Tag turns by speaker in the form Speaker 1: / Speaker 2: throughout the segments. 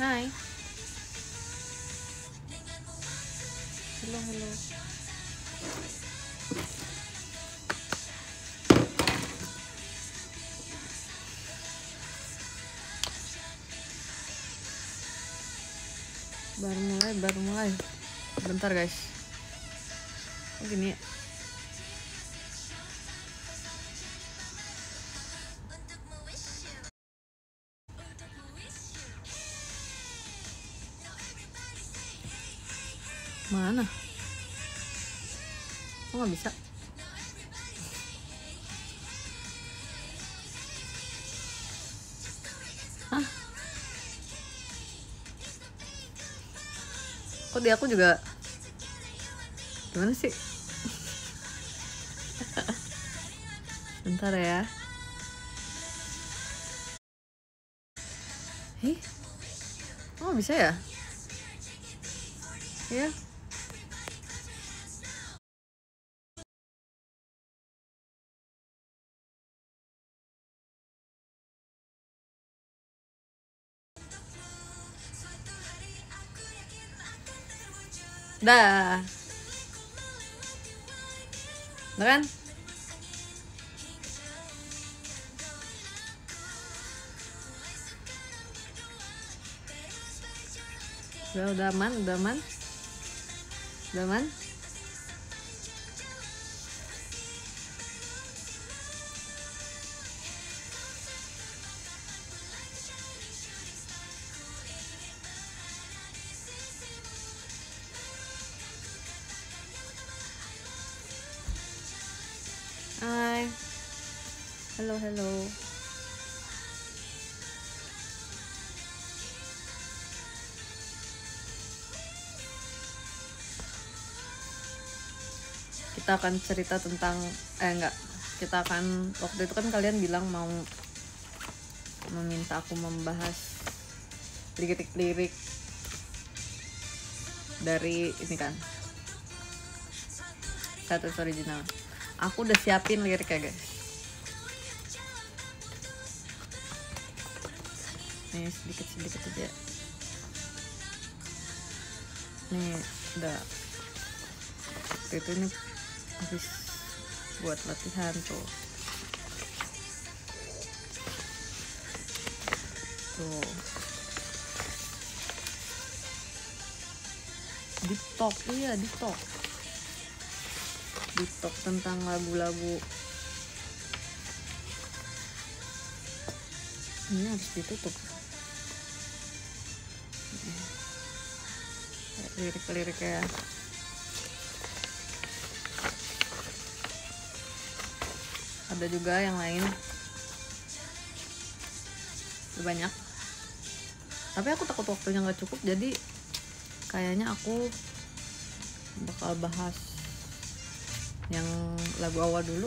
Speaker 1: Hai. Hello, hello. Baru mulai. Bentar guys. Oh gini ya. Mana? Kok nggak bisa? Hah? Kok di aku juga? Gimana sih? Bentar ya. Oh bisa ya? Iya. Dah. Udah kan? Udah aman. Hai. Hello. Kita akan cerita tentang kita akan, waktu itu kan kalian bilang mau meminta aku membahas lirik dari ini kan, status original. Aku udah siapin liriknya guys. Nih sedikit aja. Nih udah. Itu ini habis buat latihan tuh. Deep talk tentang lagu-lagu. Ini harus ditutup. Lirik-liriknya. Ada juga yang lain. Banyak. Tapi aku takut waktunya nggak cukup, jadi kayaknya aku bakal bahas yang lagu awal dulu.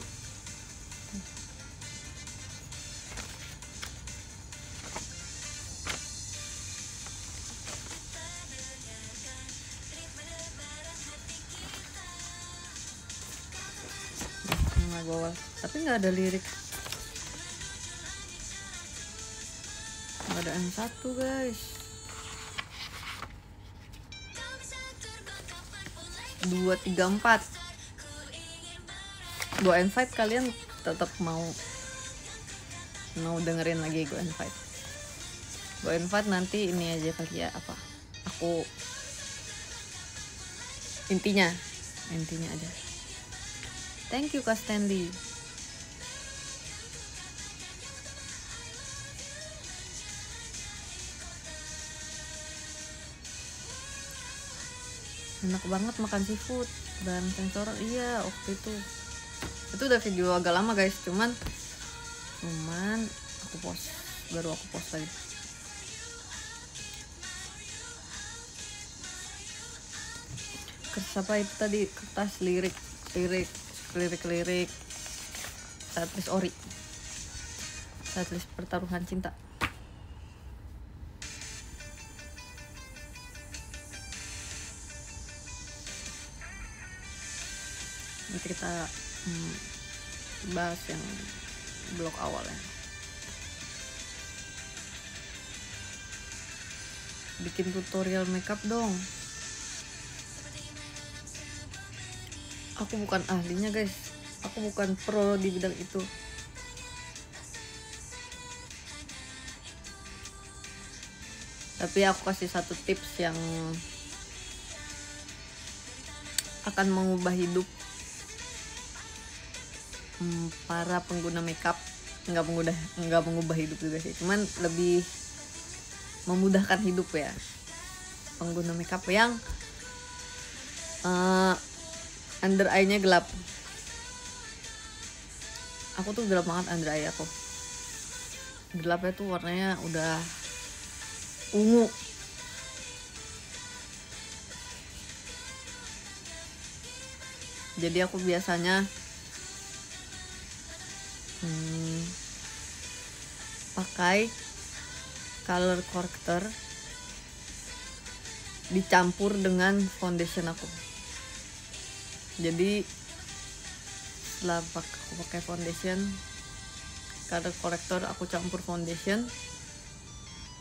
Speaker 1: Lagu awal, tapi nggak ada lirik, nggak ada N1 guys. 2, 3, 4 Go and Fight. Kalian tetap mau dengerin lagi Go and Fight nanti ini aja kali ya, apa aku intinya aja. Thank you Kak Stanley. Enak banget makan seafood dan sensor. Iya, waktu itu udah video agak lama guys, cuman baru aku post lagi. Kertas apa itu tadi? Kertas lirik setlist ori, setlist pertaruhan cinta. Nanti kita bahas yang blok awal ya. bikin tutorial makeup dong. Aku bukan ahlinya guys, aku bukan pro di bidang itu. Tapi aku kasih satu tips yang akan mengubah hidup para pengguna makeup. Nggak mengubah hidup juga sih, cuman lebih memudahkan hidup ya pengguna makeup yang under eye-nya gelap. Aku tuh gelap banget under eye aku. Gelapnya tuh warnanya udah ungu. Jadi aku biasanya pakai color corrector dicampur dengan foundation aku. Jadi setelah aku pakai foundation, color corrector aku campur foundation,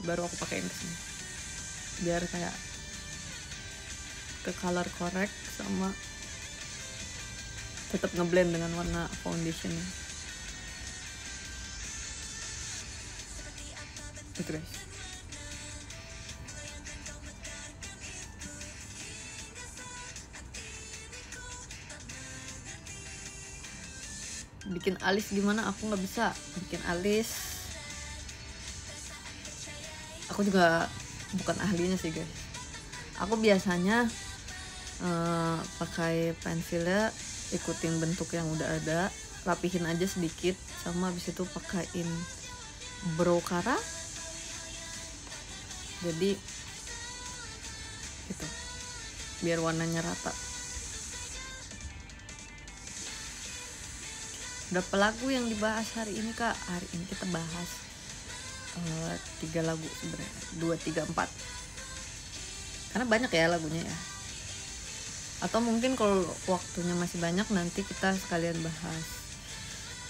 Speaker 1: baru aku pakein kesini biar kayak ke color correct sama tetap ngeblend dengan warna foundationnya. Itu guys. Bikin alis gimana? Aku nggak bisa bikin alis. Aku juga bukan ahlinya sih guys. Aku biasanya pakai pensilnya, ikutin bentuk yang udah ada, rapihin aja sedikit, sama habis itu pakaiin brow cara. Jadi gitu, biar warnanya rata. Berapa lagu yang dibahas hari ini kak? Hari ini kita bahas 3 lagu sebenarnya, 2, 3, 4, karena banyak ya lagunya ya. Atau mungkin kalau waktunya masih banyak, nanti kita sekalian bahas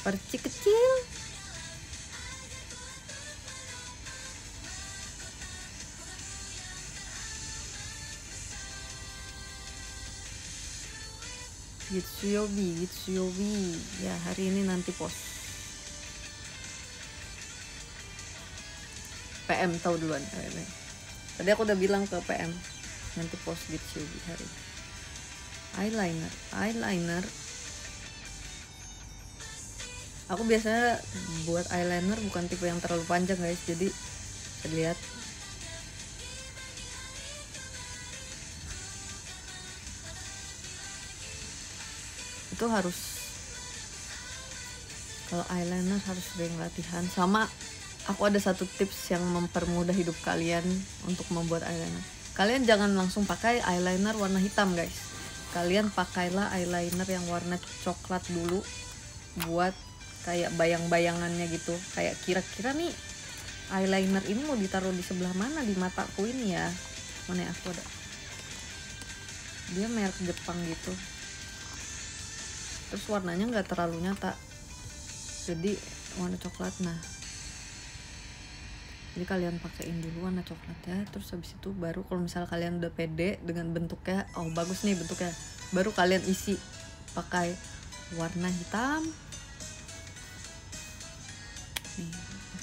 Speaker 1: Perci Kecil. Gitsuyobi ya, hari ini nanti post. PM tahu duluan. Tadi aku udah bilang ke PM nanti post Gitsuyobi hari ini. Eyeliner aku biasanya buat eyeliner bukan tipe yang terlalu panjang guys, jadi bisa lihat itu harus, kalau eyeliner harus sering latihan. Sama aku ada satu tips yang mempermudah hidup kalian untuk membuat eyeliner. Kalian jangan langsung pakai eyeliner warna hitam guys, kalian pakailah eyeliner yang warna coklat dulu, buat kayak bayang-bayangannya gitu. Kayak kira-kira nih eyeliner ini mau ditaruh di sebelah mana di mataku ini ya. Mana ya, aku ada, dia merek Jepang gitu, terus warnanya nggak terlalu nyata, jadi warna coklat. Nah, jadi kalian pakaiin dulu warna coklatnya, terus habis itu baru kalau misal kalian udah pede dengan bentuknya, oh bagus nih bentuknya, baru kalian isi pakai warna hitam. Nih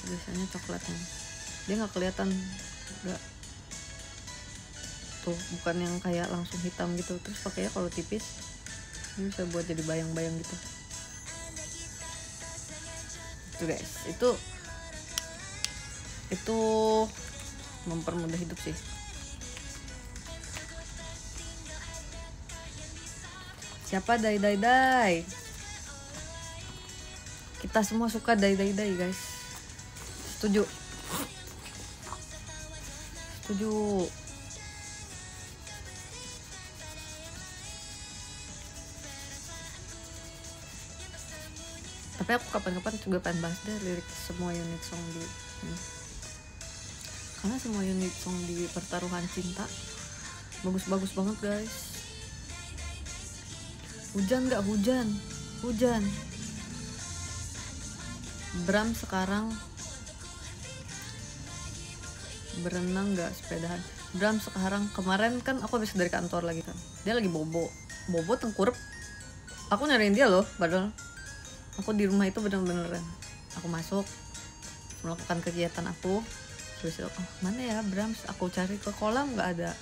Speaker 1: biasanya coklatnya dia nggak kelihatan, nggak tuh, bukan yang kayak langsung hitam gitu. Terus pakainya kalau tipis ini bisa buat jadi bayang-bayang gitu. Tuh guys, itu mempermudah hidup sih. Siapa dai? Kita semua suka dai guys. Setuju. Tapi aku kapan-kapan juga pengen bahas deh lirik semua unit song di karena semua unit song di Pertaruhan Cinta bagus-bagus banget guys. Hujan nggak? Hujan. Bram sekarang berenang nggak sepedahan. Bram sekarang, kemarin kan aku habis dari kantor lagi kan, dia lagi bobo tengkurap, aku nyariin dia loh, padahal aku di rumah itu bener-beneran aku masuk melakukan kegiatan aku, terus oh mana ya Bram, aku cari ke kolam nggak ada,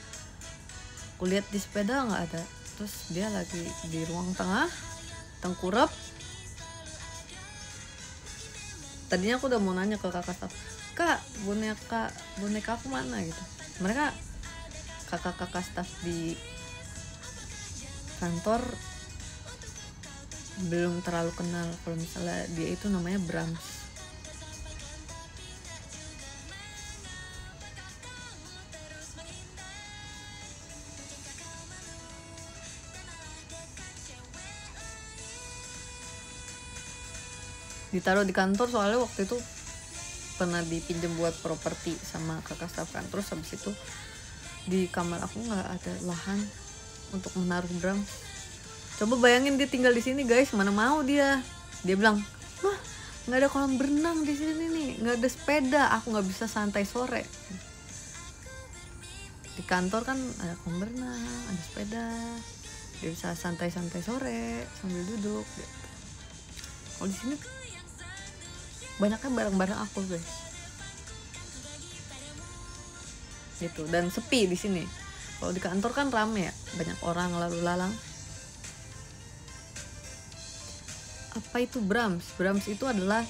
Speaker 1: aku lihat di sepeda nggak ada, terus dia lagi di ruang tengah tengkurap. Tadinya aku udah mau nanya ke kakak staff, kak boneka aku mana gitu. Mereka kakak staff di kantor belum terlalu kenal kalau misalnya dia itu namanya Brahms. Ditaruh di kantor soalnya waktu itu pernah dipinjam buat properti sama kakak staff kan. Terus habis itu di kamar aku nggak ada lahan untuk menaruh Brahms. Coba bayangin dia tinggal di sini guys, mana mau dia bilang, wah nggak ada kolam berenang di sini nih, nggak ada sepeda, aku nggak bisa santai sore. Di kantor kan ada kolam berenang, ada sepeda, dia bisa santai-santai sore sambil duduk gitu. Kalau di sini banyaknya barang-barang aku guys gitu, dan sepi di sini. Kalau di kantor kan rame ya, banyak orang lalu lalang. Apa itu Brahms? Brahms itu adalah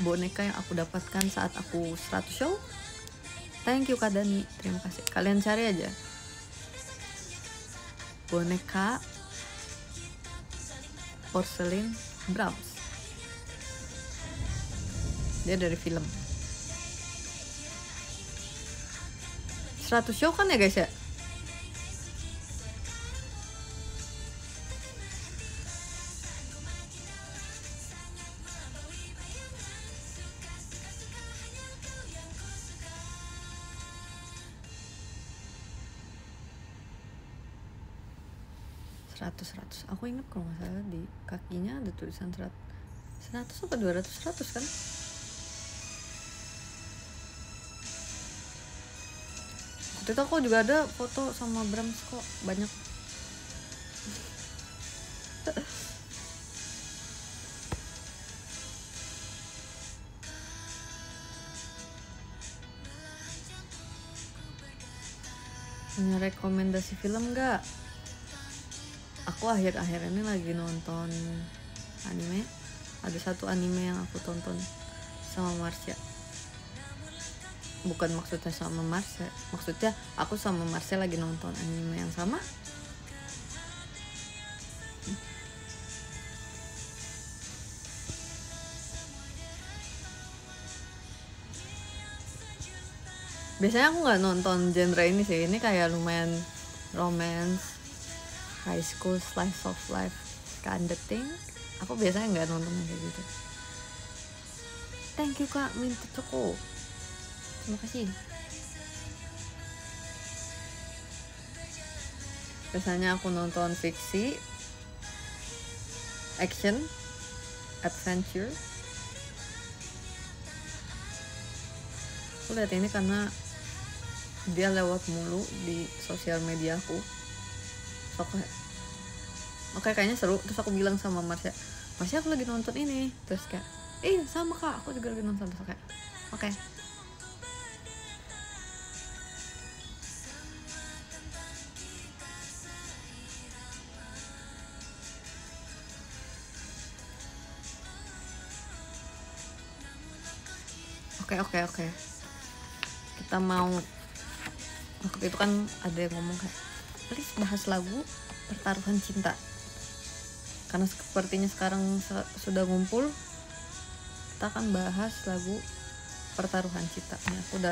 Speaker 1: boneka yang aku dapatkan saat aku 100 show. Thank you Kak Dani, terima kasih. Kalian cari aja boneka porselin Brahms, dia dari film 100 show kan ya guys ya. Seratus, aku ingat kalau nggak salah di kakinya ada tulisan 100 apa 200 kan. Waktu itu aku juga ada foto sama Brahms kok, banyak. Punya rekomendasi film nggak? Aku akhir-akhir ini lagi nonton anime. Ada satu anime yang aku tonton sama Marsha. Bukan maksudnya sama Marsha, maksudnya aku sama Marsha lagi nonton anime yang sama. Biasanya aku nggak nonton genre ini sih, ini kayak lumayan romance, high school slice of life kind of thing. Aku biasanya nggak nonton kayak gitu. Thank you Kak Minta Coko, terima kasih. Biasanya aku nonton fiksi, action, adventure. Aku lihat ini karena dia lewat mulu di sosial media aku. Oke, kayaknya seru. Terus aku bilang sama Marsha, aku lagi nonton ini. Terus kayak, sama Kak, aku juga lagi nonton. Terus kayak, oke. Oke. Kita mau, waktu itu kan ada yang ngomong kayak, please bahas lagu Pertaruhan Cinta. Karena sepertinya sekarang sudah ngumpul, kita akan bahas lagu Pertaruhan Cinta. Ini aku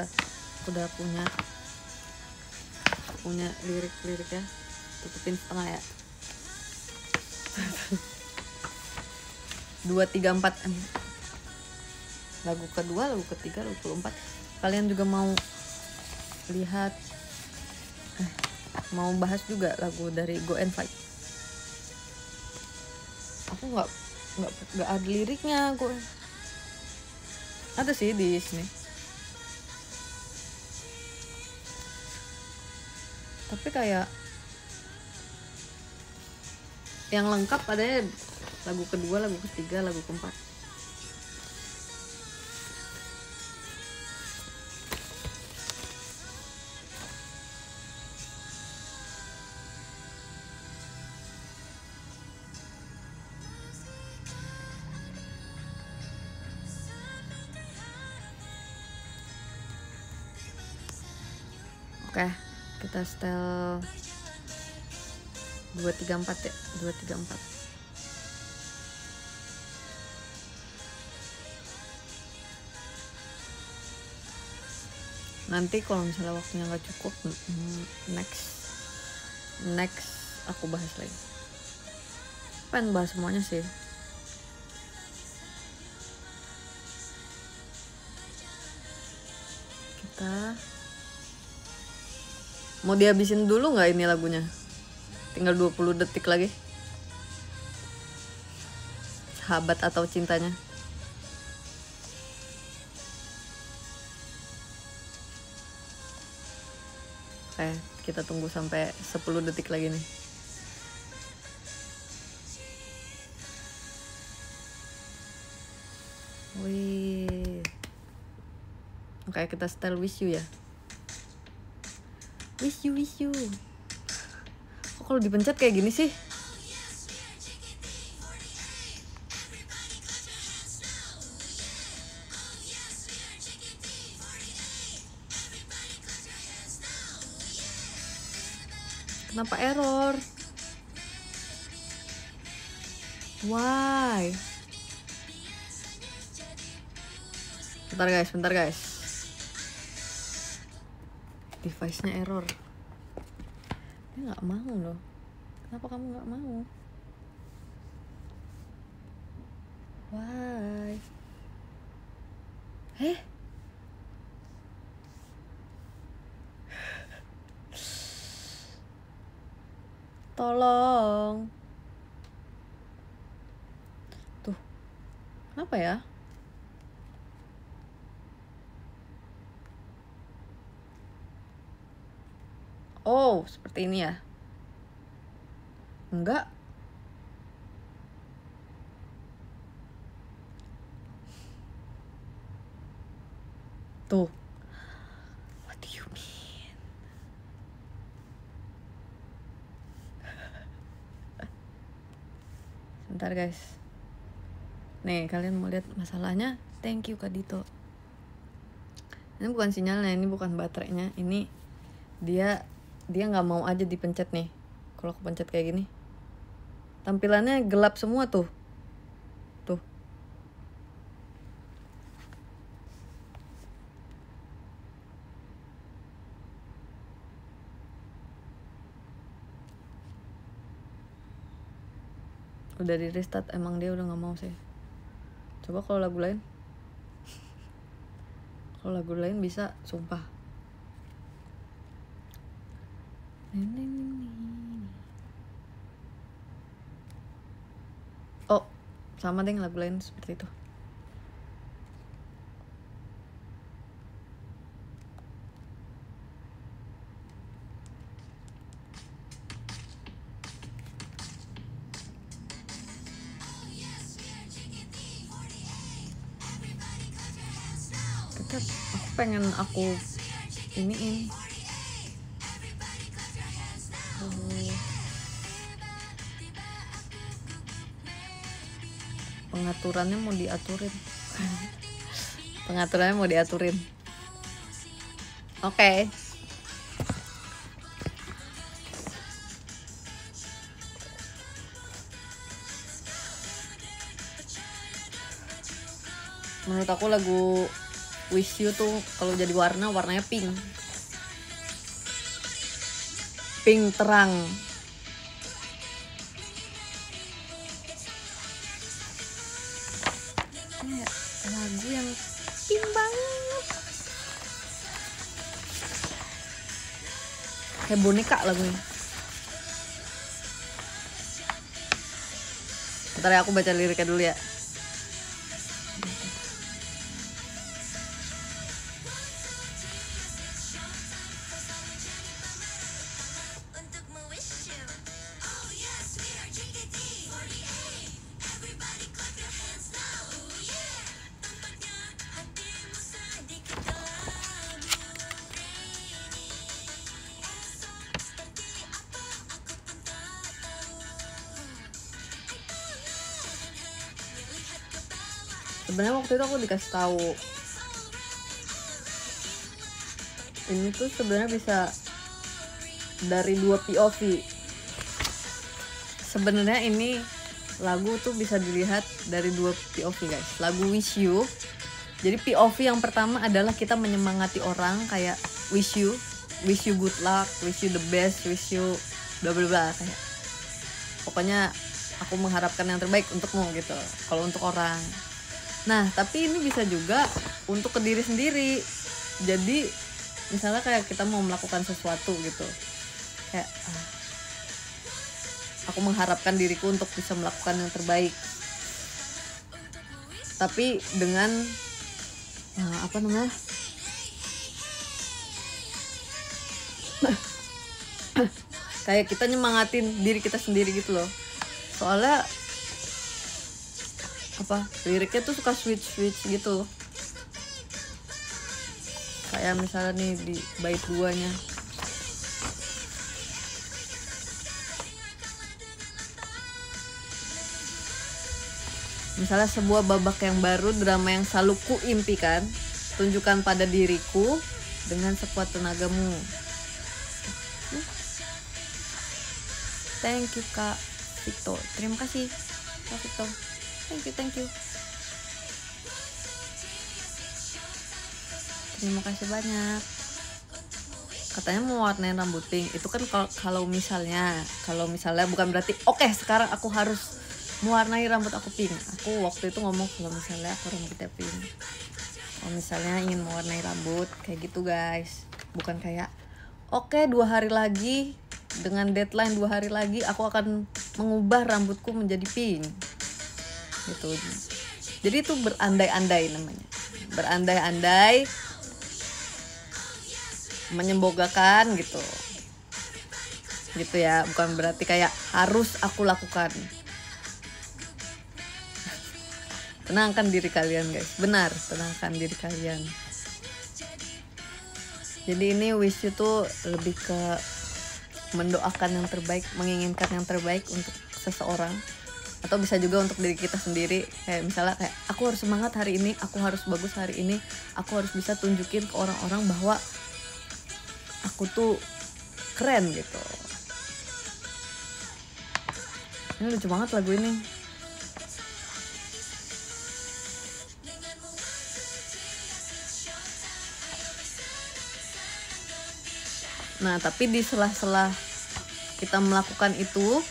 Speaker 1: udah punya lirik-liriknya. Tutupin setengah ya. 2, 3, 4. Lagu kedua, lagu ketiga, lagu keempat. Kalian juga mau lihat mau bahas juga lagu dari Go and Fight. Aku nggak ada liriknya. Ada sih di sini. Tapi kayak yang lengkap adanya lagu kedua, lagu ketiga, lagu keempat. Oke, kita setel 234 ya, 234. Nanti kalau misalnya waktunya nggak cukup, next aku bahas lagi. Pengen bahas semuanya sih. Kita mau dihabisin dulu nggak ini lagunya? Tinggal 20 detik lagi. Sahabat atau cintanya. Oke, kita tunggu sampai 10 detik lagi nih. Wih. Oke, kita setel Wish You ya. Wish you, wish you. Kok kalau dipencet kayak gini sih? Kenapa error? Why? Bentar guys. Device-nya error. Dia nggak mau loh. Kenapa kamu nggak mau? Why? Tolong. Tuh. Kenapa ya? Oh, seperti ini ya. Enggak. Tuh. What do you mean? Sebentar guys. Nih, kalian mau lihat masalahnya? Thank you Kak Dito. Ini bukan sinyalnya, ini bukan baterainya. Ini dia nggak mau aja dipencet nih. Kalau aku pencet kayak gini, tampilannya gelap semua tuh. Udah di restart, emang dia udah nggak mau sih. Coba kalau lagu lain. Kalau lagu lain bisa, sumpah. Oh, sama deh lagu lain seperti itu. Aku pengen iniin. Pengaturannya mau diaturin. Oke. Menurut aku lagu Wish You tuh kalau jadi warnanya pink terang. Kayak lagu yang pink banget, kayak boneka lagunya. Bentar ya, aku baca liriknya dulu ya. sebenarnya waktu itu aku dikasih tahu ini tuh sebenarnya bisa dari 2 POV. Sebenarnya ini lagu tuh bisa dilihat dari 2 POV guys. Lagu Wish You, jadi POV yang pertama adalah kita menyemangati orang, kayak wish you good luck, wish you the best, wish you bla bla bla, kayak pokoknya aku mengharapkan yang terbaik untukmu gitu kalau untuk orang. Nah tapi ini bisa juga untuk ke diri sendiri. Jadi misalnya kayak kita mau melakukan sesuatu gitu, kayak aku mengharapkan diriku untuk bisa melakukan yang terbaik, tapi dengan kayak kita nyemangatin diri kita sendiri gitu loh. Soalnya liriknya tuh suka switch gitu. Kayak misalnya nih di bait 2-nya, misalnya sebuah babak yang baru, drama yang selalu kuimpikan, tunjukkan pada diriku dengan sekuat tenagamu. Thank you Kak Vito, terima kasih Kak Vito, thank you. Terima kasih banyak. Katanya mau warnain rambut pink. Itu kan kalau misalnya bukan berarti oke, sekarang aku harus mewarnai rambut aku pink. Aku waktu itu ngomong kalau misalnya aku rambutnya pink, kalau misalnya ingin mewarnai rambut kayak gitu guys. Bukan kayak oke 2 hari lagi, dengan deadline 2 hari lagi aku akan mengubah rambutku menjadi pink gitu. Jadi itu berandai-andai namanya, berandai-andai, menyembogakan gitu ya, bukan berarti kayak harus aku lakukan. Tenangkan diri kalian guys, benar, tenangkan diri kalian. Jadi ini wish you tuh lebih ke mendoakan yang terbaik, menginginkan yang terbaik untuk seseorang, atau bisa juga untuk diri kita sendiri. Kayak misalnya kayak aku harus semangat hari ini, aku harus bagus hari ini, aku harus bisa tunjukin ke orang-orang bahwa aku tuh keren gitu. Ini lucu banget lagu ini. Nah tapi di sela-sela kita melakukan itu,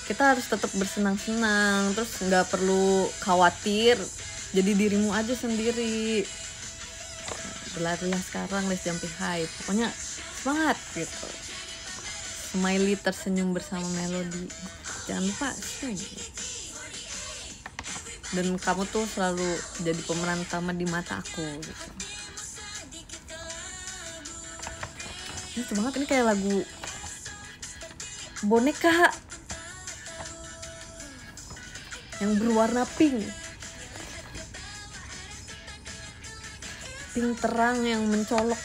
Speaker 1: kita harus tetap bersenang-senang, terus nggak perlu khawatir, jadi dirimu aja sendiri. Berlarilah sekarang, let's jump high, pokoknya semangat gitu. Smiley tersenyum bersama melodi, jangan lupa sing. Dan kamu tuh selalu jadi pemeran utama di mata aku gitu. Ini lucu banget, ini kayak lagu boneka yang berwarna pink terang yang mencolok.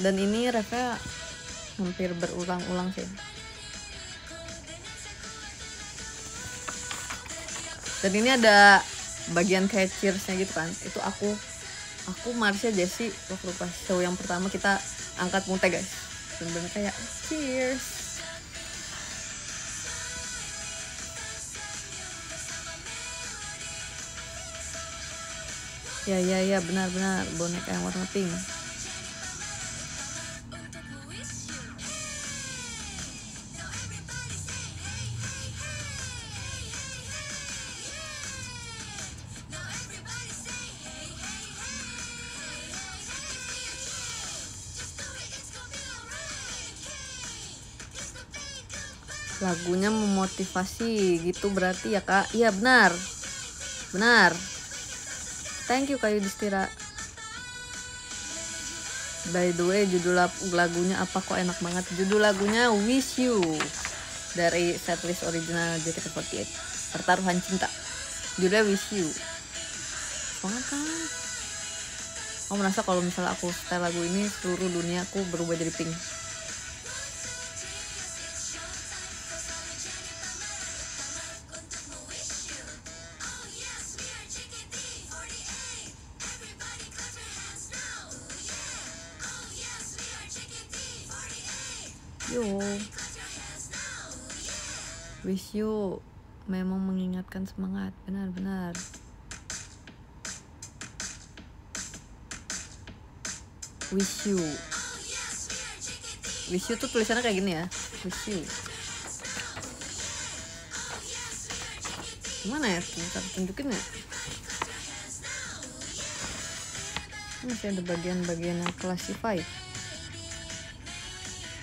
Speaker 1: Dan ini refnya hampir berulang-ulang sih. Dan ini ada bagian kayak cheersnya gitu kan. Itu aku Marsha, Jessie waktu pas show yang pertama kita angkat muntah guys. Bener-bener kayak cheers. Ya benar-benar boneka yang warna pink. Lagunya memotivasi gitu berarti ya Kak? Iya benar. Thank you Kak Yudhistira. By the way, judul lagunya apa kok enak banget? Judul lagunya Wish You dari setlist original JKT48, Pertaruhan Cinta. Judulnya Wish You. Banget kan? Aku merasa kalau misalnya aku setel lagu ini, seluruh dunia aku berubah jadi pink. Wish you memang mengingatkan semangat, benar-benar. Wish you tuh tulisannya kayak gini ya. Wish you. Gimana ya? Bentar tunjukin ya. Masih ada bagian-bagian yang classify.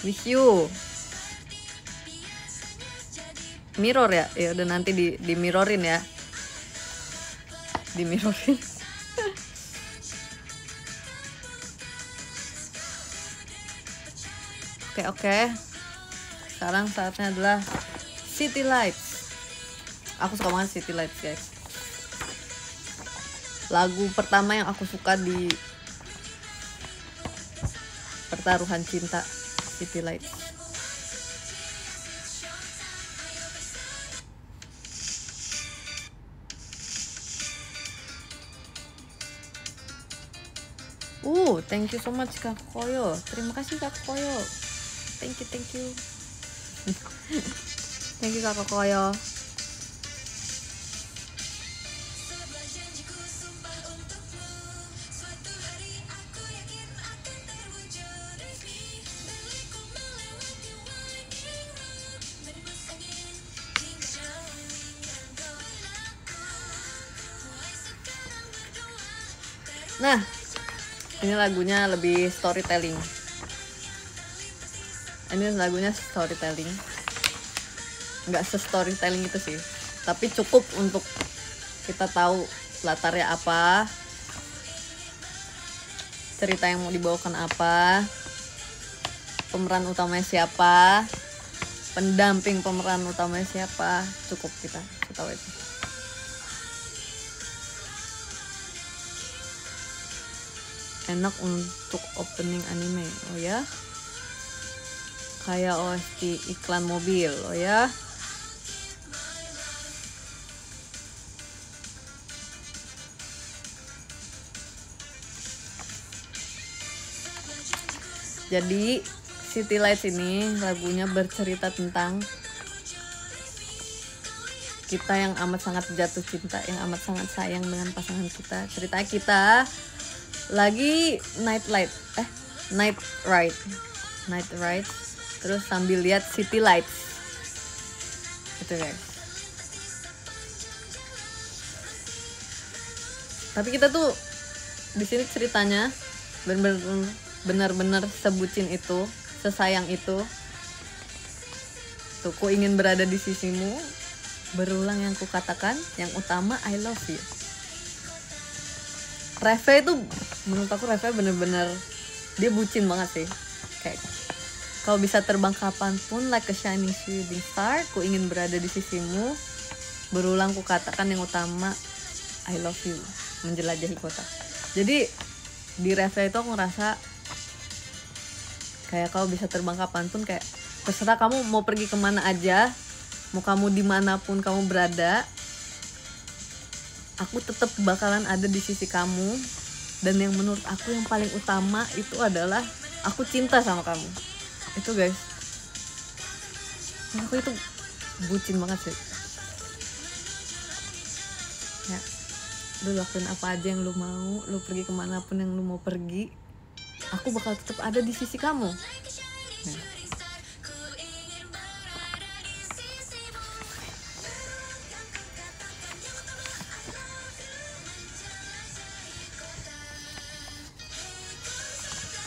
Speaker 1: Wish you. Mirror ya? Ya udah nanti di mirrorin ya. Di mirrorin. Oke. Sekarang saatnya adalah City Lights. Aku suka banget City Lights, guys. Lagu pertama yang aku suka di pertaruhan cinta, City Lights. Thank you so much Kak Koyo. Terima kasih Kak Koyo. Thank you. Thank you Kak Koyo. Nah, ini lagunya lebih storytelling. Ini lagunya storytelling. Nggak se-storytelling itu sih, tapi cukup untuk kita tahu latarnya apa, cerita yang mau dibawakan apa, pemeran utamanya siapa, pendamping pemeran utamanya siapa. Cukup kita tahu itu. Enak untuk opening anime, oh ya, kayak OST iklan mobil, oh ya. Jadi City Lights ini lagunya bercerita tentang kita yang amat sangat jatuh cinta, yang amat sangat sayang dengan pasangan kita. Cerita kita lagi night ride terus sambil lihat city lights gitu guys. Tapi kita tuh di sini ceritanya benar-benar sebucin itu, sesayang itu. Tuh, ku ingin berada di sisimu, berulang yang ku katakan, yang utama I love you. Reve itu menurut aku Reve bener-bener dia bucin banget sih. Kayak kau bisa terbang kapanpun like a shining shooting star, ku ingin berada di sisimu, berulang ku katakan, yang utama I love you, menjelajahi kota. Jadi di Reve itu aku ngerasa kayak kau bisa terbang kapanpun, kayak terserah kamu mau pergi kemana aja, mau kamu dimanapun kamu berada, aku tetap bakalan ada di sisi kamu. Dan yang menurut aku yang paling utama itu adalah aku cinta sama kamu. Itu guys, aku itu bucin banget sih. Ya, lu lakuin apa aja yang lu mau, lu pergi kemanapun yang lu mau pergi, aku bakal tetap ada di sisi kamu. Nah.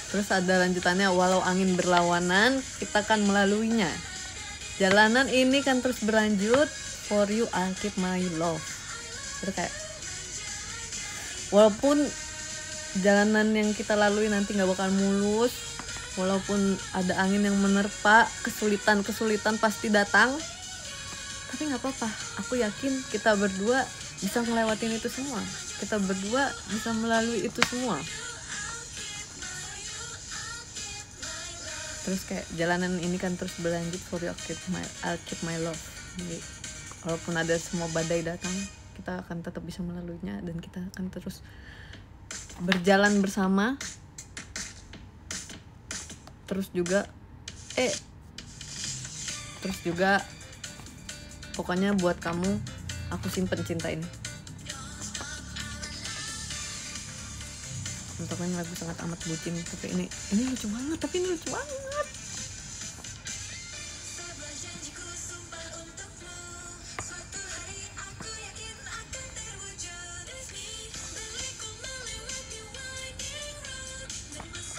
Speaker 1: Terus ada lanjutannya, walau angin berlawanan, kita akan melaluinya. Jalanan ini kan terus berlanjut, for you I'll keep my love. Terus kayak, walaupun jalanan yang kita lalui nanti gak bakal mulus, walaupun ada angin yang menerpa, kesulitan pasti datang, tapi gak apa-apa. Aku yakin kita berdua bisa ngelewatin itu semua. Kita berdua bisa melalui itu semua. Terus kayak jalanan ini kan terus berlanjut, for you I'll keep my love. Jadi walaupun ada semua badai datang, kita akan tetap bisa melaluinya dan kita akan terus berjalan bersama. Terus juga Terus juga pokoknya buat kamu aku simpen cinta ini. Untuk ini lagu sangat amat bucin, tapi ini lucu banget,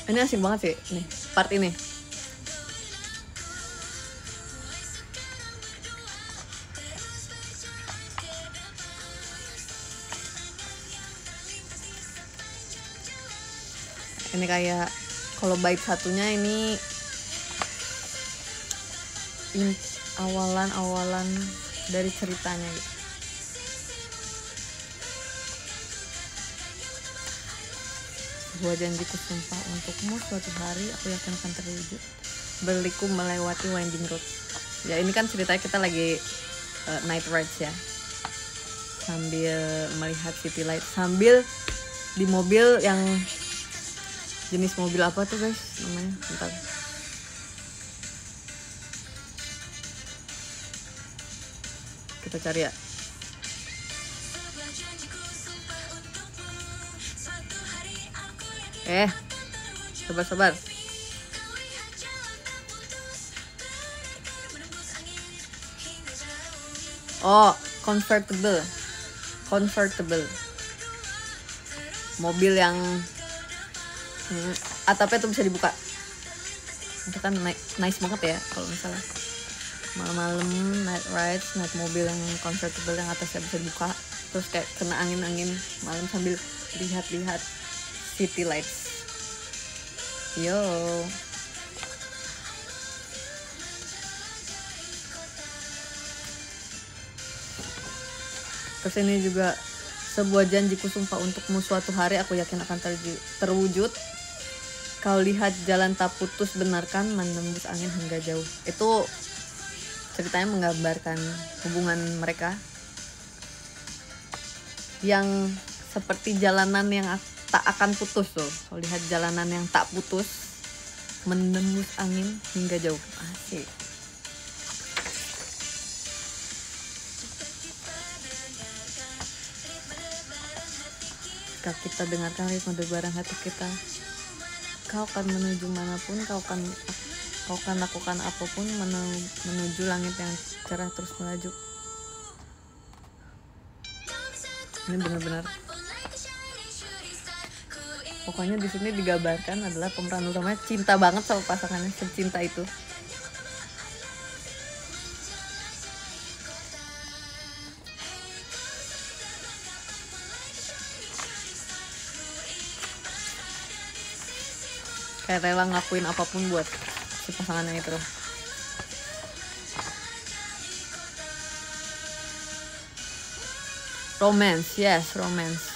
Speaker 1: Ini asik banget sih, nih part ini. Ini kayak kalau bait satunya ini awalan dari ceritanya gitu. Sebuah janjiku sumpah untukmu, suatu hari aku yakin akan terwujud, berliku melewati winding road. Ya ini kan ceritanya kita lagi night rides ya, sambil melihat city light, sambil di mobil yang jenis mobil apa tuh guys namanya, bentar. Kita cari ya. Sabar. Oh, convertible. Mobil yang atapnya tuh bisa dibuka. Itu kan nice banget ya kalau misalnya malam-malam night rides, naik mobil yang convertible yang atasnya bisa dibuka, terus kayak kena angin malam sambil lihat city lights. Yo. Terus ini juga sebuah janjiku sumpah untukmu, suatu hari aku yakin akan terwujud. Kau lihat jalan tak putus, benarkan menembus angin hingga jauh. Itu ceritanya menggambarkan hubungan mereka yang seperti jalanan yang tak akan putus tuh. Kau lihat jalanan yang tak putus, menembus angin hingga jauh. Asik. Jika kita dengarkan ritme debaran hati kita, kau akan menuju manapun, kau akan lakukan apapun menuju langit yang cerah terus melaju. Ini benar-benar. Pokoknya di sini digambarkan adalah pemeran utamanya cinta banget sama pasangannya, secinta itu. Kayak rela ngakuin apapun buat si pasangannya itu. Romance, yes, romance.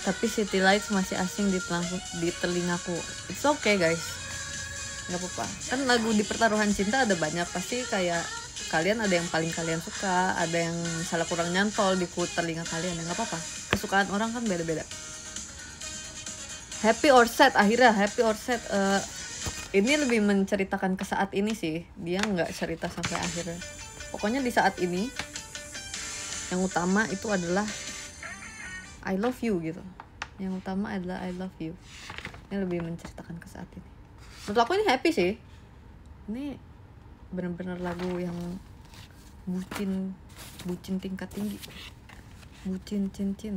Speaker 1: Tapi city lights masih asing di telingaku. It's okay guys, nggak apa-apa. Kan lagu di pertaruhan cinta ada banyak, pasti kayak kalian ada yang paling kalian suka, ada yang salah kurang nyantol di telinga kalian, ya nggak apa-apa. Kesukaan orang kan beda-beda. Happy or sad, akhirnya happy or sad. Ini lebih menceritakan ke saat ini sih, dia nggak cerita sampai akhirnya. Pokoknya di saat ini yang utama itu adalah I love you gitu. Yang utama adalah I love you. Ini lebih menceritakan ke saat ini. Menurut aku ini happy sih. Ini benar-benar lagu yang bucin tingkat tinggi. Bucin cincin.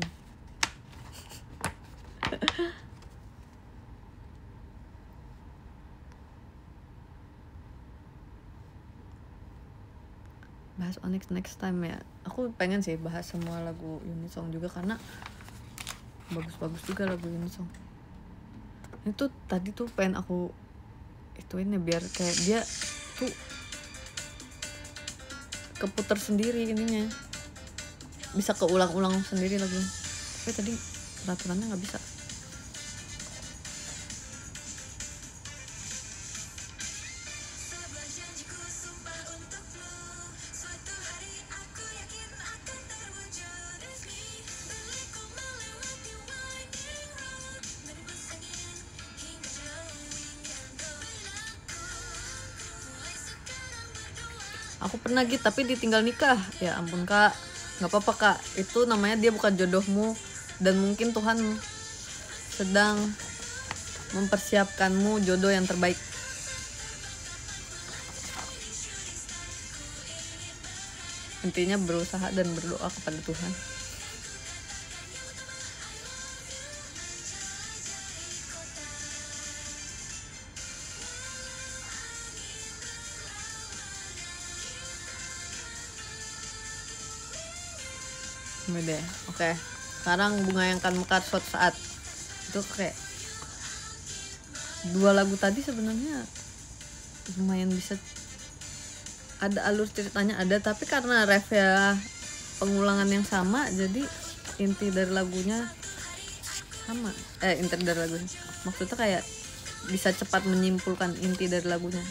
Speaker 1: Bahas Onyx next time ya. Aku pengen sih bahas semua lagu Unisong juga karena bagus-bagus juga lagu Unisong. Itu tadi tuh pengen aku ituin ya biar kayak dia tuh keputar sendiri ininya, bisa keulang-ulang sendiri lagu. Tapi tadi peraturannya nggak bisa. aku pernah gitu tapi ditinggal nikah. Ya ampun kak, nggak apa-apa kak, itu namanya dia bukan jodohmu, dan mungkin Tuhan sedang mempersiapkanmu jodoh yang terbaik. Intinya berusaha dan berdoa kepada Tuhan. Udah, oke. Sekarang bunga yang akan mekar suatu saat. Itu kayak 2 lagu tadi sebenarnya lumayan bisa ada alur ceritanya ada, tapi karena ref ya pengulangan yang sama, jadi inti dari lagunya sama. Inti dari lagunya. Maksudnya kayak bisa cepat menyimpulkan inti dari lagunya.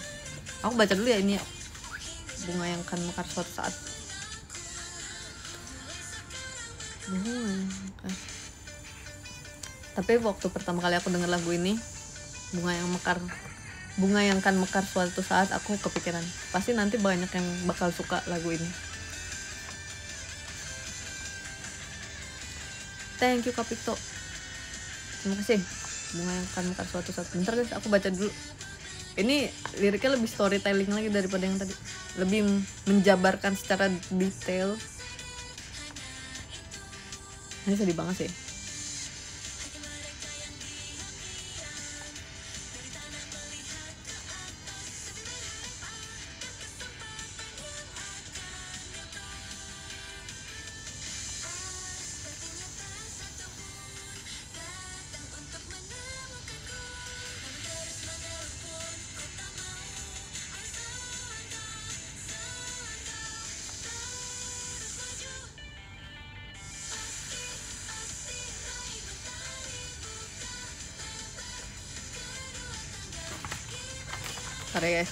Speaker 1: Aku baca dulu ya ini ya. Bunga yang akan mekar suatu saat. Tapi waktu pertama kali aku denger lagu ini, bunga yang akan mekar suatu saat, aku kepikiran pasti nanti banyak yang bakal suka lagu ini. Thank you Kapito, terima kasih. Bunga yang akan mekar suatu saat. Bentar guys, aku baca dulu. Ini liriknya lebih storytelling lagi daripada yang tadi, lebih menjabarkan secara detail. Ini sedih banget sih. Sorry guys.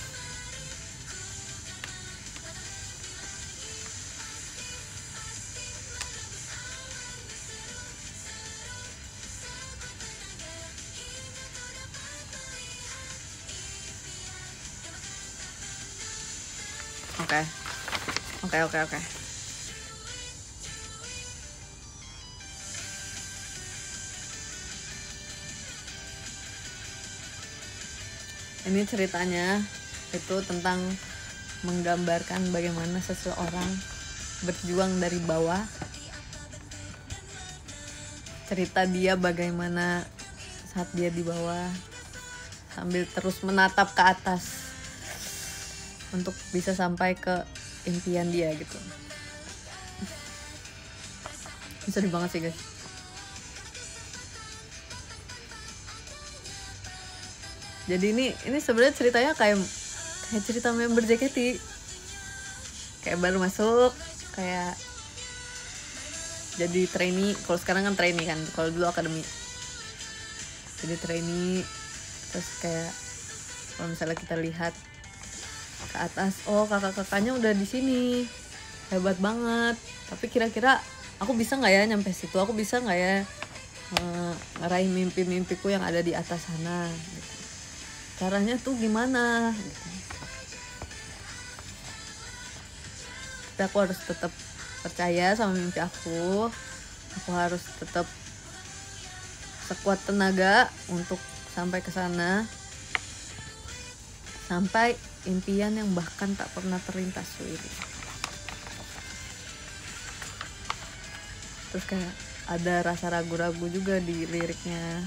Speaker 1: Oke. Ini ceritanya itu tentang menggambarkan bagaimana seseorang berjuang dari bawah. Cerita dia bagaimana saat dia di bawah sambil terus menatap ke atas untuk bisa sampai ke impian dia gitu. Sedih banget sih guys. Jadi ini sebenarnya ceritanya kayak cerita member JKT. Kayak baru masuk, kayak jadi trainee. Kalau sekarang kan trainee kan, kalau dulu akademi. Jadi trainee, terus kayak kalau misalnya kita lihat ke atas, oh kakak-kakaknya udah di sini, hebat banget. Tapi kira-kira aku bisa nggak ya nyampe situ? Aku bisa nggak ya ngeraih mimpi-mimpiku yang ada di atas sana? Gitu. Caranya tuh gimana? Gitu. Tapi aku harus tetap percaya sama mimpi aku. Aku harus tetap sekuat tenaga untuk sampai ke sana, sampai impian yang bahkan tak pernah terlintas ini. Terus kayak ada rasa ragu-ragu juga di liriknya,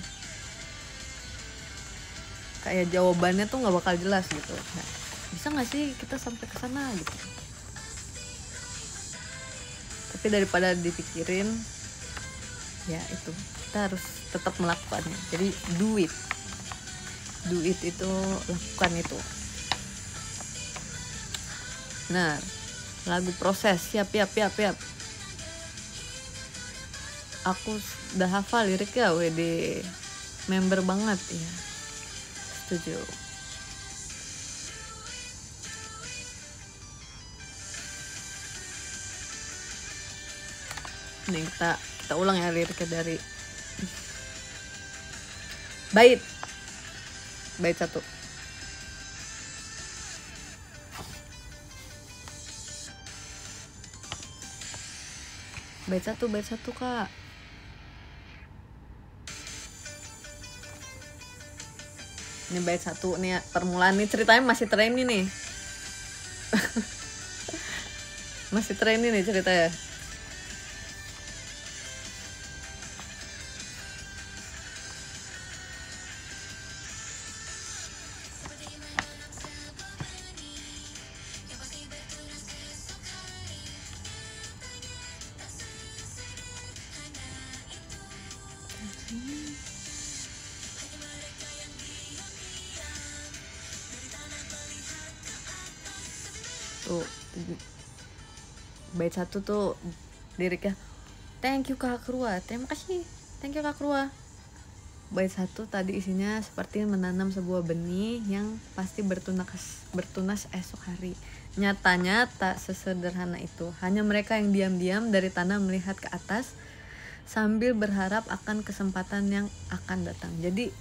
Speaker 1: kayak jawabannya tuh nggak bakal jelas gitu. Nah, bisa nggak sih kita sampai ke sana gitu? Tapi daripada dipikirin, ya itu kita harus tetap melakukannya. Jadi do it itu, lakukan itu. Nah, lagu Proses, siap. Aku udah hafal liriknya, WD member banget ya. Setuju. Nih kita ulang ya liriknya dari bait 1. bait satu kak. Ini bait satu nih permulaan nih, ceritanya masih training nih. Masih training nih ceritanya. Tuh bait satu tuh liriknya, thank you Kak Krua, terima kasih, thank you Kak Krua. Bait satu tadi isinya seperti menanam sebuah benih yang pasti bertunas esok hari. Nyatanya tak sesederhana itu. Hanya mereka yang diam-diam dari tanah melihat ke atas sambil berharap akan kesempatan yang akan datang. Jadi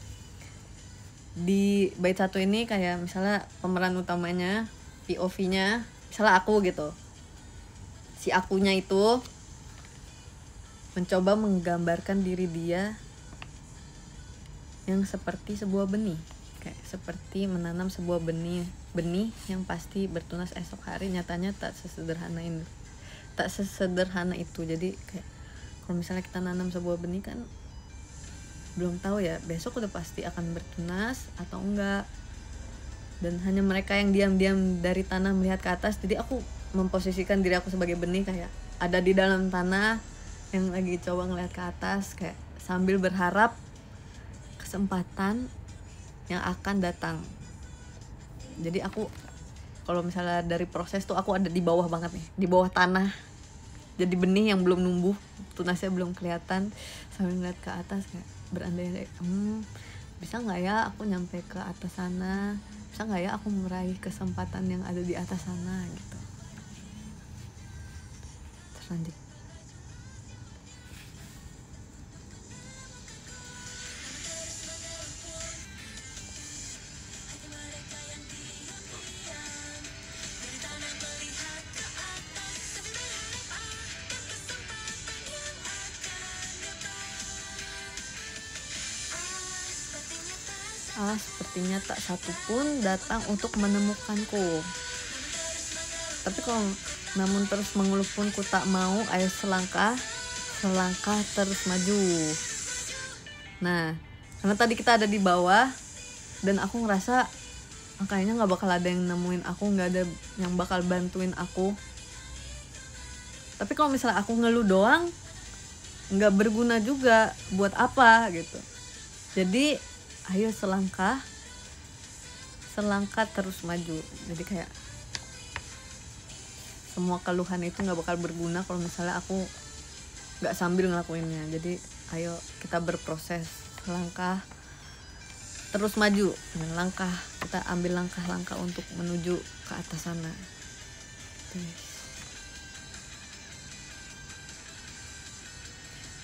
Speaker 1: di bait satu ini kayak misalnya pemeran utamanya, POV-nya, misalnya aku gitu. Si akunya itu mencoba menggambarkan diri dia yang seperti sebuah benih, kayak seperti menanam sebuah benih yang pasti bertunas esok hari. Nyatanya tak sesederhana itu. Jadi kayak kalau misalnya kita nanam sebuah benih kan belum tahu ya besok udah pasti akan bertunas atau enggak, dan hanya mereka yang diam-diam dari tanah melihat ke atas. Jadi aku memposisikan diri aku sebagai benih, kayak ada di dalam tanah yang lagi coba ngeliat ke atas, kayak sambil berharap kesempatan yang akan datang. Jadi aku kalau misalnya dari proses tuh aku ada di bawah banget nih, di bawah tanah, jadi benih yang belum numbuh, tunasnya belum kelihatan, sambil ngeliat ke atas kayak berandai-andai, bisa nggak ya aku nyampe ke atas sana, bisa nggak ya aku meraih kesempatan yang ada di atas sana gitu. Lanjut. Sepertinya tak satu pun datang untuk menemukanku. Tapi kalau namun terus mengeluh pun ku tak mau, ayo selangkah terus maju. Nah, karena tadi kita ada di bawah dan aku ngerasa kayaknya nggak bakal ada yang nemuin aku, nggak ada yang bakal bantuin aku. Tapi kalau misalnya aku ngeluh doang, nggak berguna juga, buat apa gitu. Jadi ayo selangkah terus maju. Jadi kayak semua keluhan itu nggak bakal berguna kalau misalnya aku nggak sambil ngelakuinnya. Jadi ayo kita berproses, langkah terus maju, kita ambil langkah-langkah untuk menuju ke atas sana.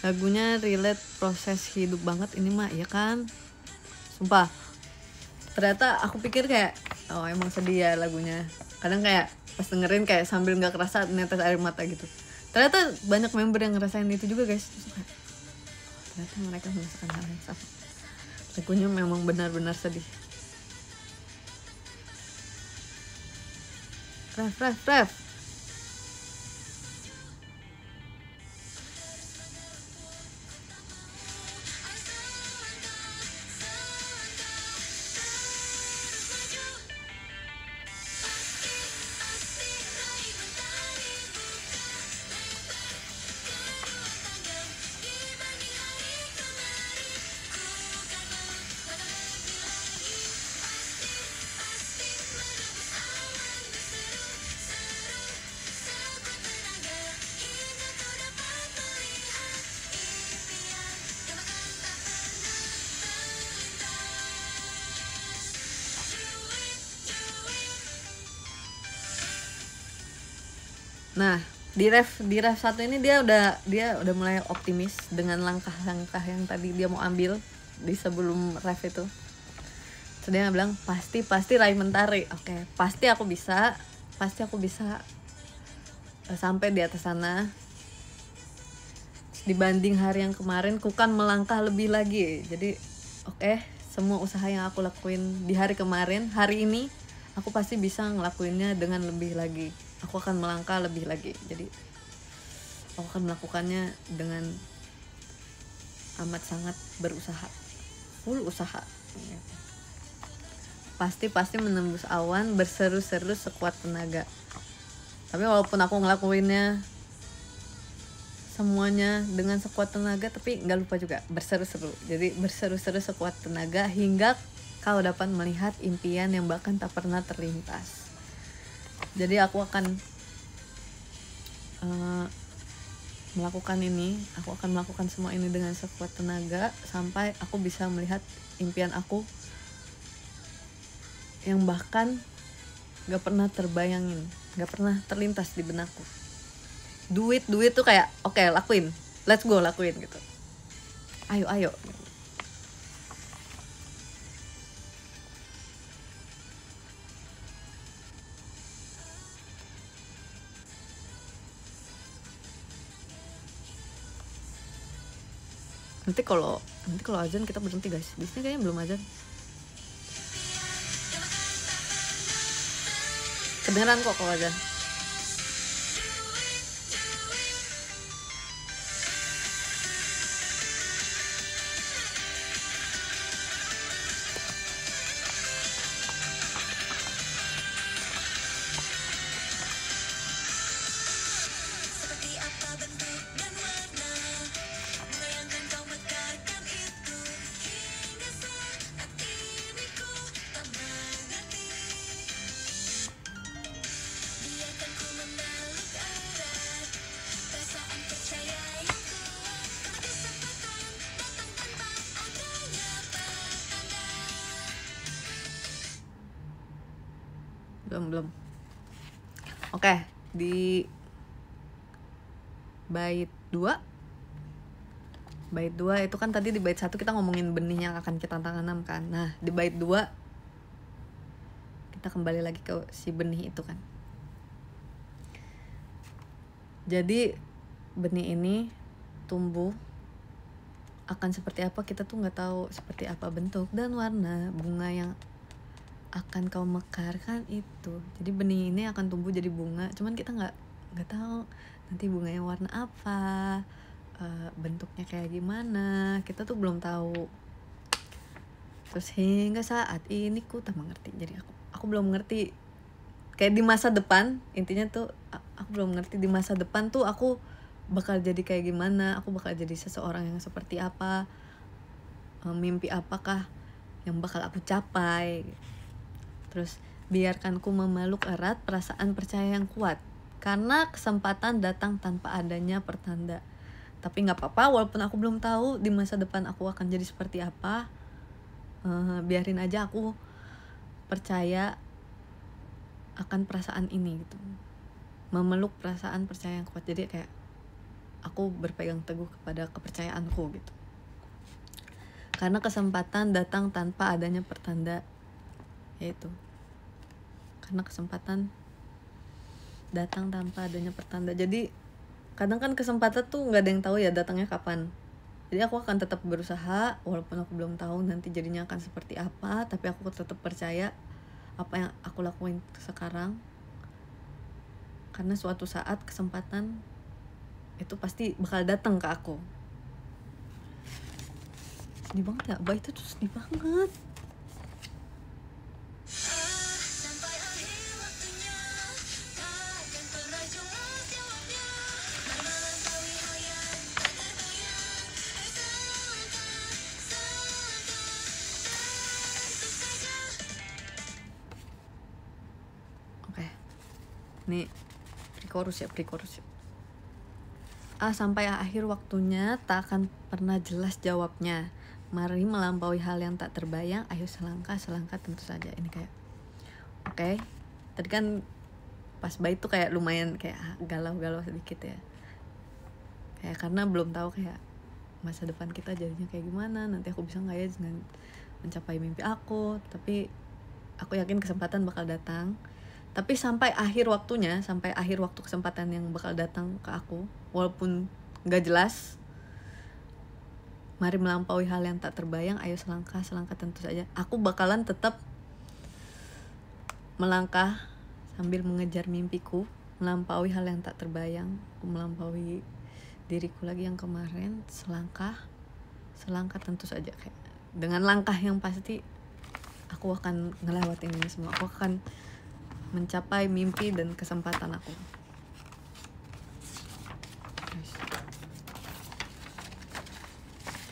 Speaker 1: Lagunya relate proses hidup banget ini mah, ya kan? Sumpah, ternyata aku pikir kayak oh emang sedih ya lagunya. Kadang kayak pas dengerin kayak sambil nggak kerasa netes air mata gitu. Ternyata banyak member yang ngerasain itu juga guys. Ternyata mereka merasakan hal yang sama. Lagunya memang benar-benar sedih. Ref. Nah, di ref satu ini dia udah mulai optimis dengan langkah-langkah yang tadi dia mau ambil di sebelum ref itu. Terus dia bilang pasti raih mentari. Oke, pasti aku bisa sampai di atas sana. dibanding hari yang kemarin ku kan melangkah lebih lagi. Jadi oke, semua usaha yang aku lakuin di hari kemarin, hari ini aku pasti bisa ngelakuinnya dengan lebih lagi. Aku akan melangkah lebih lagi. Jadi aku akan melakukannya dengan amat sangat berusaha, full usaha. Pasti menembus awan, berseru-seru sekuat tenaga. Tapi walaupun aku ngelakuinnya semuanya dengan sekuat tenaga, tapi nggak lupa juga berseru-seru. Jadi berseru-seru sekuat tenaga hingga kau dapat melihat impian yang bahkan tak pernah terlintas. Jadi aku akan melakukan ini, aku akan melakukan semua ini dengan sekuat tenaga sampai aku bisa melihat impian aku yang bahkan gak pernah terbayangin, gak pernah terlintas di benakku. Duit tuh kayak oke, lakuin, let's go, lakuin gitu. Ayo. Nanti kalau azan kita berhenti guys. Di sini kayaknya belum azan. Kedengeran kok kalau azan. Belum. Oke, di bait 2 itu kan tadi di bait 1 kita ngomongin benih yang akan kita tanam kan. Nah, di bait 2 kita kembali lagi ke si benih itu kan. Jadi benih ini tumbuh akan seperti apa kita tuh nggak tahu, seperti apa bentuk dan warna bunga yang akan kau mekarkan itu. Jadi benih ini akan tumbuh jadi bunga, cuman kita nggak tahu nanti bunganya warna apa, bentuknya kayak gimana, kita tuh belum tahu. Terus hingga saat ini ku tak mengerti. Jadi aku belum ngerti kayak di masa depan, intinya tuh aku belum ngerti di masa depan tuh aku bakal jadi kayak gimana, aku bakal jadi seseorang yang seperti apa, mimpi apakah yang bakal aku capai. Terus biarkan ku memeluk erat perasaan percaya yang kuat, karena kesempatan datang tanpa adanya pertanda. Tapi gak apa-apa, walaupun aku belum tahu di masa depan aku akan jadi seperti apa, biarin aja aku percaya akan perasaan ini gitu. Memeluk perasaan percaya yang kuat. Jadi kayak aku berpegang teguh kepada kepercayaanku gitu. Karena kesempatan datang tanpa adanya pertanda. Yaitu karena kesempatan datang tanpa adanya pertanda. Jadi kadang kan kesempatan tuh nggak ada yang tahu ya datangnya kapan. Jadi aku akan tetap berusaha walaupun aku belum tahu nanti jadinya akan seperti apa, tapi aku tetap percaya apa yang aku lakuin sekarang, karena suatu saat kesempatan itu pasti bakal datang ke aku. Sedih banget ya, Bah itu tuh sedih banget. Nih pre-chorus ya. Sampai akhir waktunya tak akan pernah jelas jawabnya. Mari melampaui hal yang tak terbayang. Ayo selangkah tentu saja. Ini kayak oke. Tadi kan pas bait tuh kayak lumayan kayak galau-galau sedikit ya. Kayak karena belum tahu kayak masa depan kita jadinya kayak gimana. Nanti aku bisa nggak ya dengan mencapai mimpi aku. Tapi aku yakin kesempatan bakal datang. Tapi sampai akhir waktu kesempatan yang bakal datang ke aku, walaupun gak jelas, Mari melampaui hal yang tak terbayang, ayo selangkah tentu saja. Aku bakalan tetap melangkah sambil mengejar mimpiku, melampaui hal yang tak terbayang, melampaui diriku lagi yang kemarin, selangkah tentu saja. Kayak dengan langkah yang pasti aku akan ngelewatin ini semua. Aku akan mencapai mimpi dan kesempatan aku.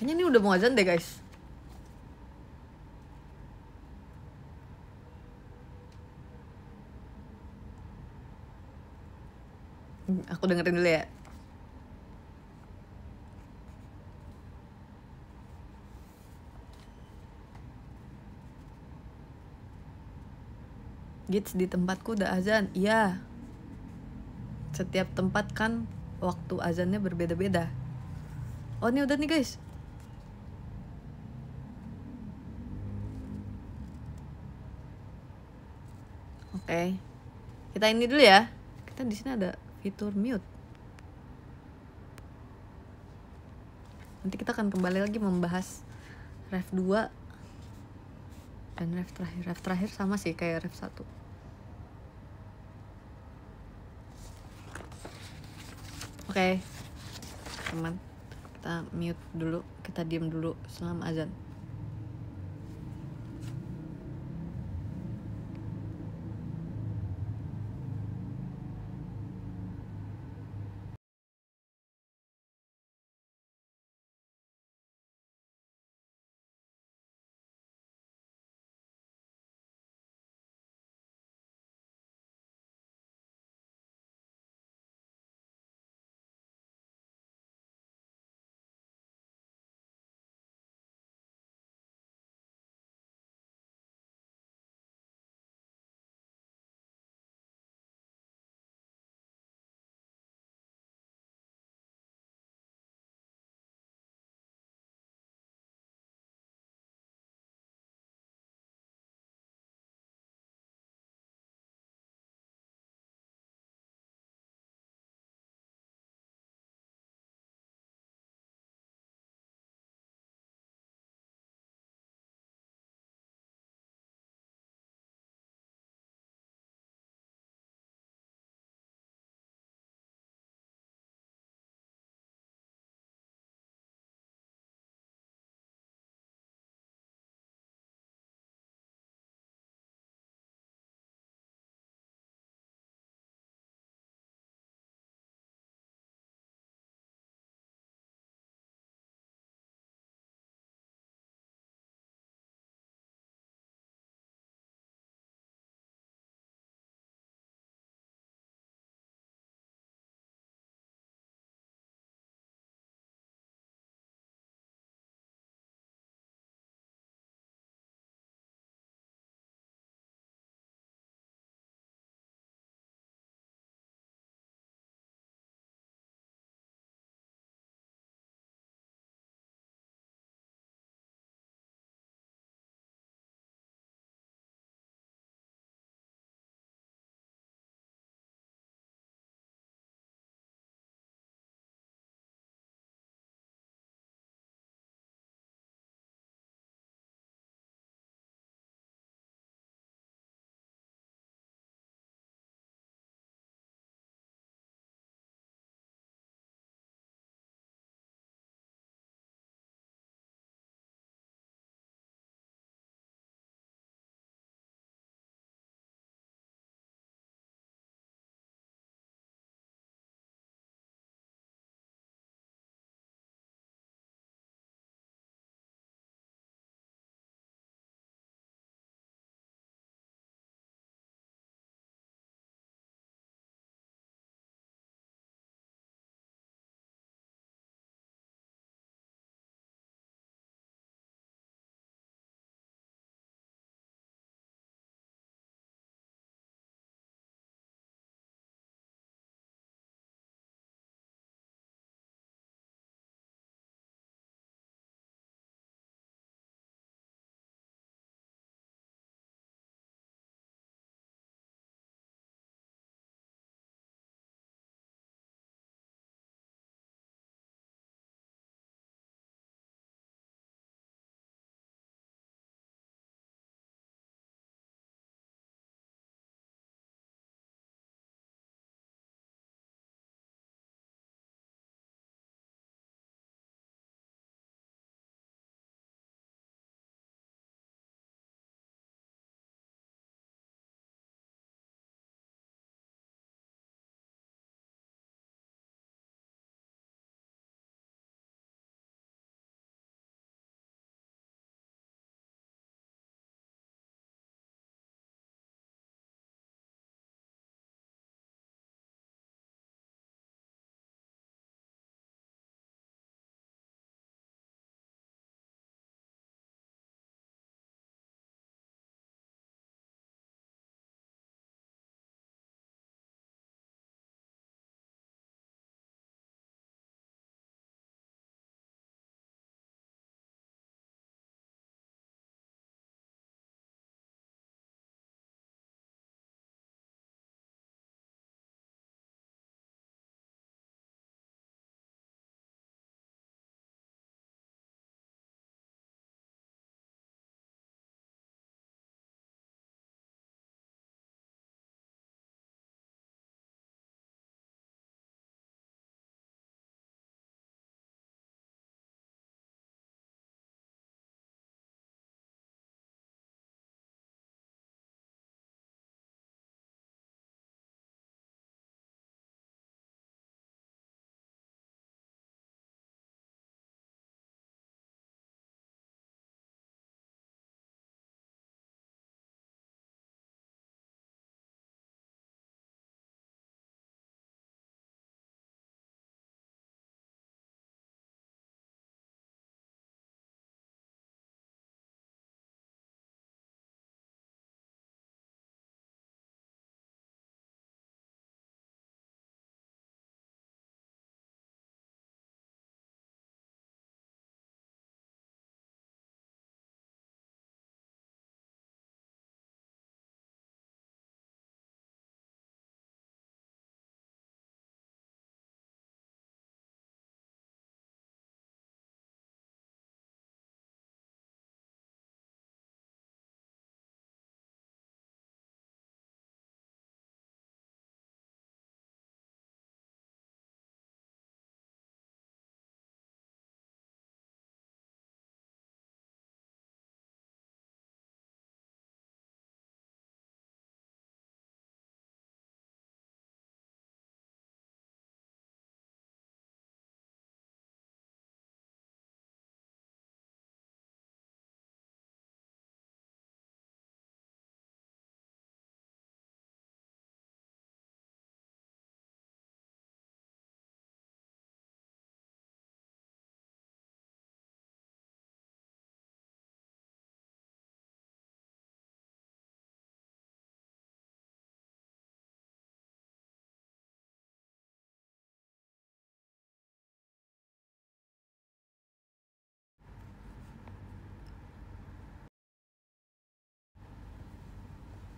Speaker 1: Kayaknya ini udah mau azan deh guys. Aku dengerin dulu ya. Gits, di tempatku udah azan. Iya. Setiap tempat kan waktu azannya berbeda-beda. Oh, ini udah nih guys. Oke. Kita ini dulu ya. Kita di sini ada fitur mute. Nanti kita akan kembali lagi membahas ref 2 dan ref terakhir. Ref terakhir sama sih kayak ref 1. Oke. Teman, kita mute dulu, kita diam dulu selama azan.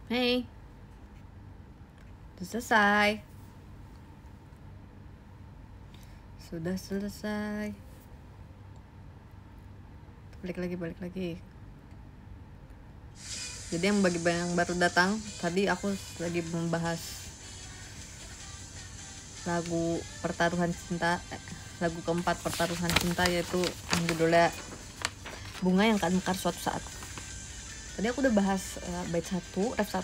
Speaker 1: Hey, sudah selesai. Sudah selesai. Balik lagi. Jadi yang bagi yang baru datang, tadi aku lagi membahas lagu pertaruhan cinta, lagu keempat pertaruhan cinta, yaitu yang judulnya Bunga yang akan mekar suatu saat. Tadi aku udah bahas bait 1, ref 1,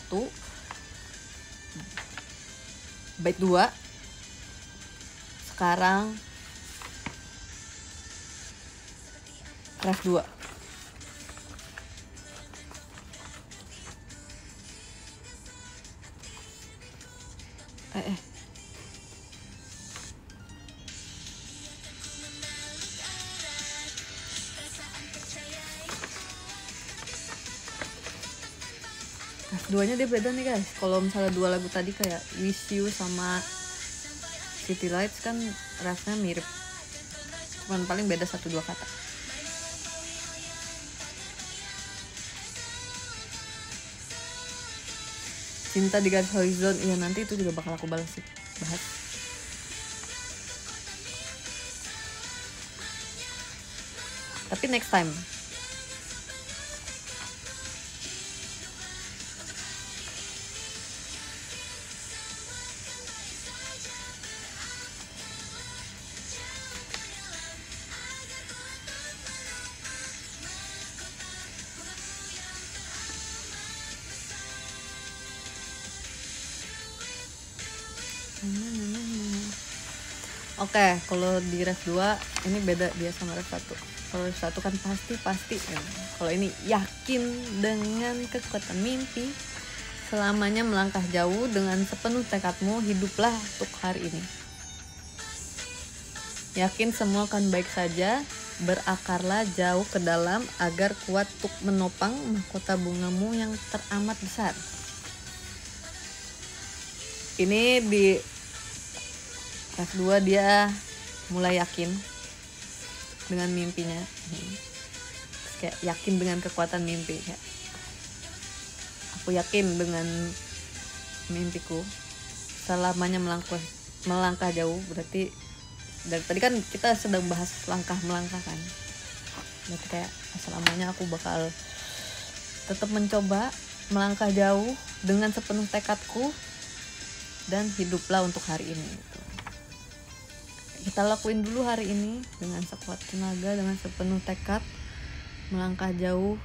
Speaker 1: bait 2. Sekarang ref 2. Duanya dia beda nih guys. Kalau misalnya dua lagu tadi kayak Wish You sama City Lights kan rasanya mirip, cuman paling beda 1-2 kata. Cinta di Garis Horizon, iya nanti itu juga bakal aku bahas. Tapi next time. Oke, kalau di ref 2 ini beda dia sama ref 1. Kalau ref 1 kan pasti ya. Kalau ini yakin dengan kekuatan mimpi, selamanya melangkah jauh dengan sepenuh tekadmu, hiduplah untuk hari ini. Yakin semua akan baik saja, berakarlah jauh ke dalam agar kuat untuk menopang mahkota bungamu yang teramat besar. Ini di ref 2 dia mulai yakin dengan mimpinya. Kayak yakin dengan kekuatan mimpi. Kayak, aku yakin dengan mimpiku, selamanya melangkah jauh. Berarti dari tadi kan kita sedang bahas melangkah kan. Berarti kayak selamanya aku bakal tetap mencoba melangkah jauh dengan sepenuh tekadku dan hiduplah untuk hari ini gitu. Kita lakuin dulu hari ini dengan sekuat tenaga, dengan sepenuh tekad, melangkah jauh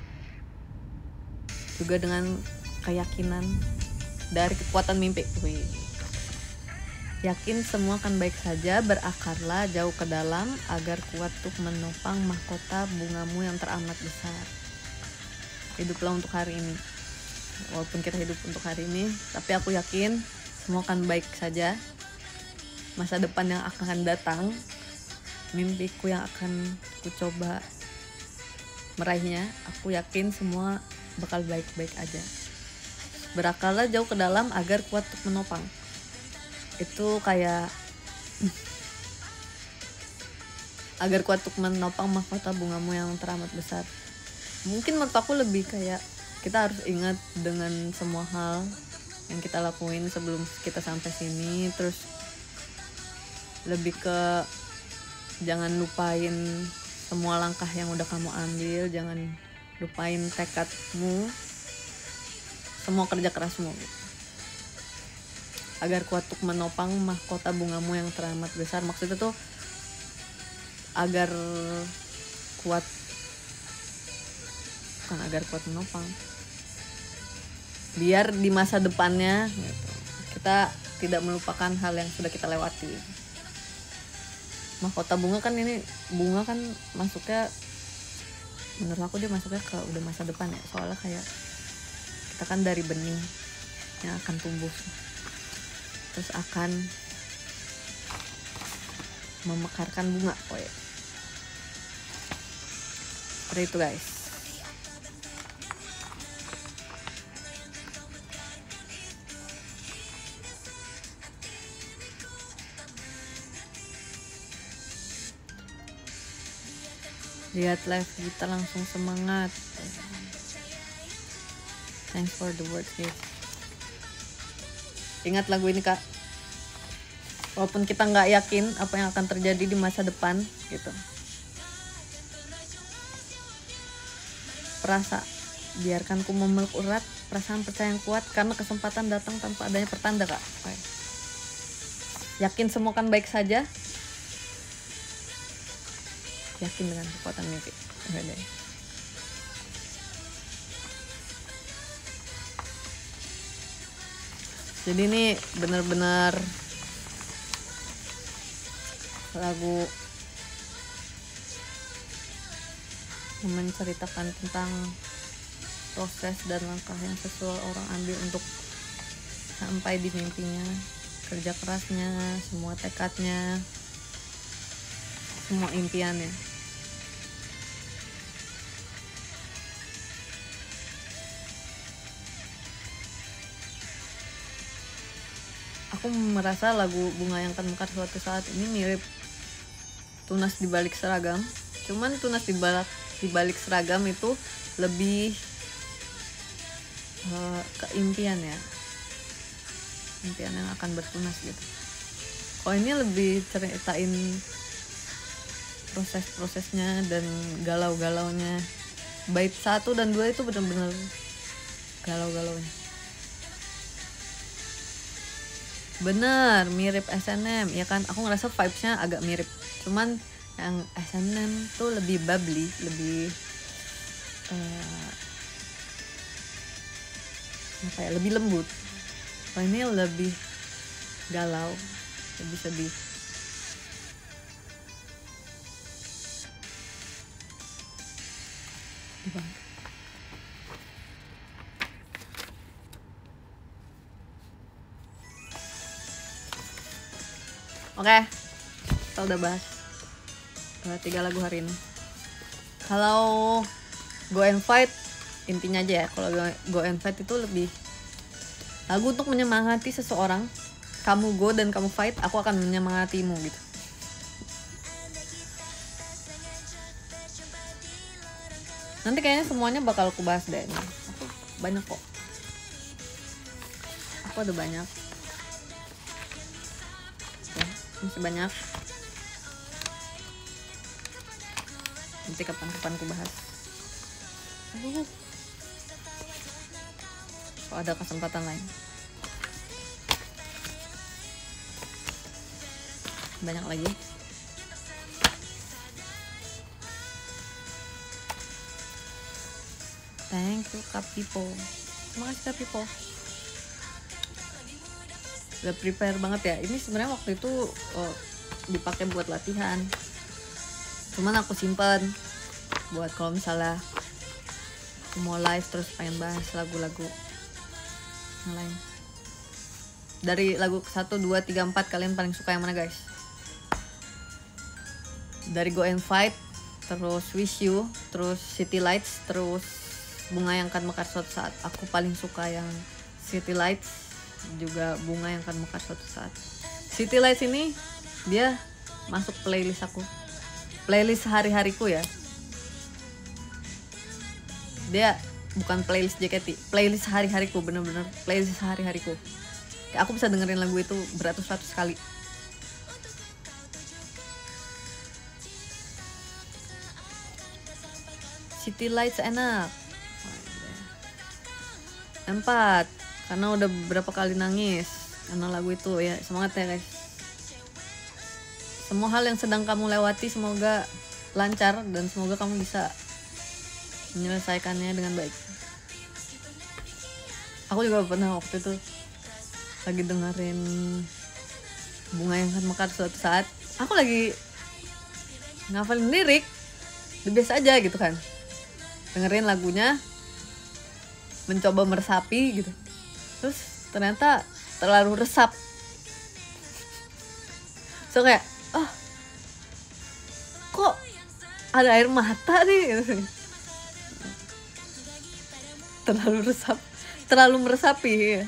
Speaker 1: juga dengan keyakinan dari kekuatan mimpi. Yakin semua akan baik saja, berakarlah jauh ke dalam agar kuat untuk menopang mahkota bungamu yang teramat besar. Hiduplah untuk hari ini. Walaupun kita hidup untuk hari ini, tapi aku yakin semua akan baik saja. Masa depan yang akan datang, mimpiku yang akan ku coba meraihnya, aku yakin semua bakal baik-baik aja. Berakarlah jauh ke dalam agar kuat untuk menopang. Itu kayak agar kuat untuk menopang mahkota bungamu yang teramat besar. Mungkin menurut aku lebih kayak kita harus ingat dengan semua hal yang kita lakuin sebelum kita sampai sini, terus lebih ke jangan lupain semua langkah yang udah kamu ambil, jangan lupain tekadmu, semua kerja kerasmu gitu. Agar kuat untuk menopang mahkota bungamu yang teramat besar. Maksudnya tuh agar kuat, bukan agar kuat menopang, biar di masa depannya gitu, kita tidak melupakan hal yang sudah kita lewati. Mahkota bunga kan, ini bunga kan masuknya, menurut aku dia masuknya ke udah masa depan ya. Soalnya kayak kita kan dari benih yang akan tumbuh terus akan memekarkan bunga. Seperti itu guys. Lihat live kita langsung semangat. Thanks for the words guys. Ingat lagu ini Kak. Walaupun kita nggak yakin apa yang akan terjadi di masa depan gitu. Perasa, biarkan ku memeluk erat perasaan percaya yang kuat karena kesempatan datang tanpa adanya pertanda Kak. Oke. Yakin semua kan baik saja. Yakin dengan kekuatan mimpi. Oke. Jadi ini benar-benar lagu menceritakan tentang proses dan langkah yang seseorang ambil untuk sampai di mimpinya, kerja kerasnya, semua tekadnya, semua impiannya. Aku merasa lagu Bunga yang Akan Mekar Suatu Saat ini mirip Tunas di Balik Seragam. Cuman Tunas di balik seragam itu lebih ke impian ya, impian yang akan bertunas gitu. Kalau ini lebih ceritain proses-prosesnya dan galau-galaunya. Bait 1 dan 2 itu benar-benar galau-galaunya. Bener, mirip SNM ya kan. Aku ngerasa vibesnya agak mirip, cuman yang SNM tuh lebih bubbly, lebih lebih lembut. Kalau ini lebih galau, lebih sedih. Oke, kita udah bahas 3 lagu hari ini. Kalau Go and Fight, intinya aja ya, kalau Go and Fight itu lebih lagu untuk menyemangati seseorang. Kamu go dan kamu fight, aku akan menyemangatimu gitu. Nanti kayaknya semuanya bakal aku bahas deh. Aku banyak kok. Aku ada banyak. Ya, masih banyak. Nanti kapan-kapan aku bahas. Kalau ada kesempatan lain. Banyak lagi. Thank you Kak Pipo. Terima kasih Kak Pipo. Udah prepare banget ya. Ini sebenarnya waktu itu dipakai buat latihan. Cuman aku simpen buat kalau misalnya aku mau live terus pengen bahas lagu-lagu yang lain. Dari lagu 1, 2, 3, 4 kalian paling suka yang mana guys? Dari Go and Fight, terus Wish You, terus City Lights, terus Bunga Yang Akan Mekar Suatu Saat. Aku paling suka yang City Lights, juga Bunga Yang Akan Mekar Suatu Saat. City Lights ini dia masuk playlist aku, playlist hari-hariku ya. Dia bukan playlist JKT, playlist hari-hariku, bener-bener playlist hari-hariku. Aku bisa dengerin lagu itu beratus-ratus kali. City Lights enak. 4, karena udah beberapa kali nangis karena lagu itu ya. Semangat ya guys. Semua hal yang sedang kamu lewati semoga lancar dan semoga kamu bisa menyelesaikannya dengan baik. Aku juga pernah waktu itu lagi dengerin Bunga Yang Akan Mekar Suatu Saat. Aku lagi ngafalin lirik, biasa aja gitu kan. Dengerin lagunya, mencoba meresapi gitu. Terus ternyata terlalu resap. So kayak, kok ada air mata nih gitu. Terlalu resap, terlalu meresapi ya.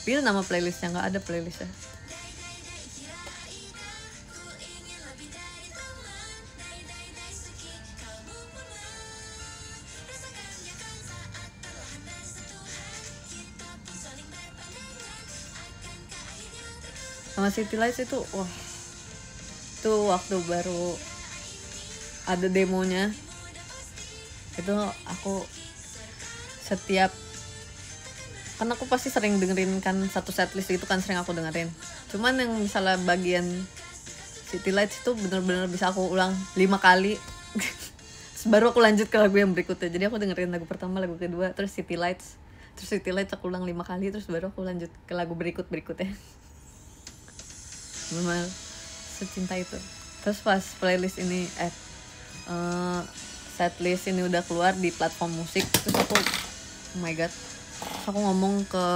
Speaker 1: Spill nama playlistnya, nggak ada playlistnya. sama City Lights itu wah, itu waktu baru ada demonya itu aku setiap, kan aku pasti sering dengerin kan satu setlist itu kan sering aku dengerin, cuman yang misalnya bagian City Lights itu bener-bener bisa aku ulang 5 kali baru aku lanjut ke lagu yang berikutnya. Jadi aku dengerin lagu pertama, lagu kedua, terus City Lights aku ulang 5 kali, terus baru aku lanjut ke lagu berikutnya. Memang secinta itu. Terus pas playlist ini setlist ini udah keluar di platform musik, terus aku oh my god, terus aku ngomong ke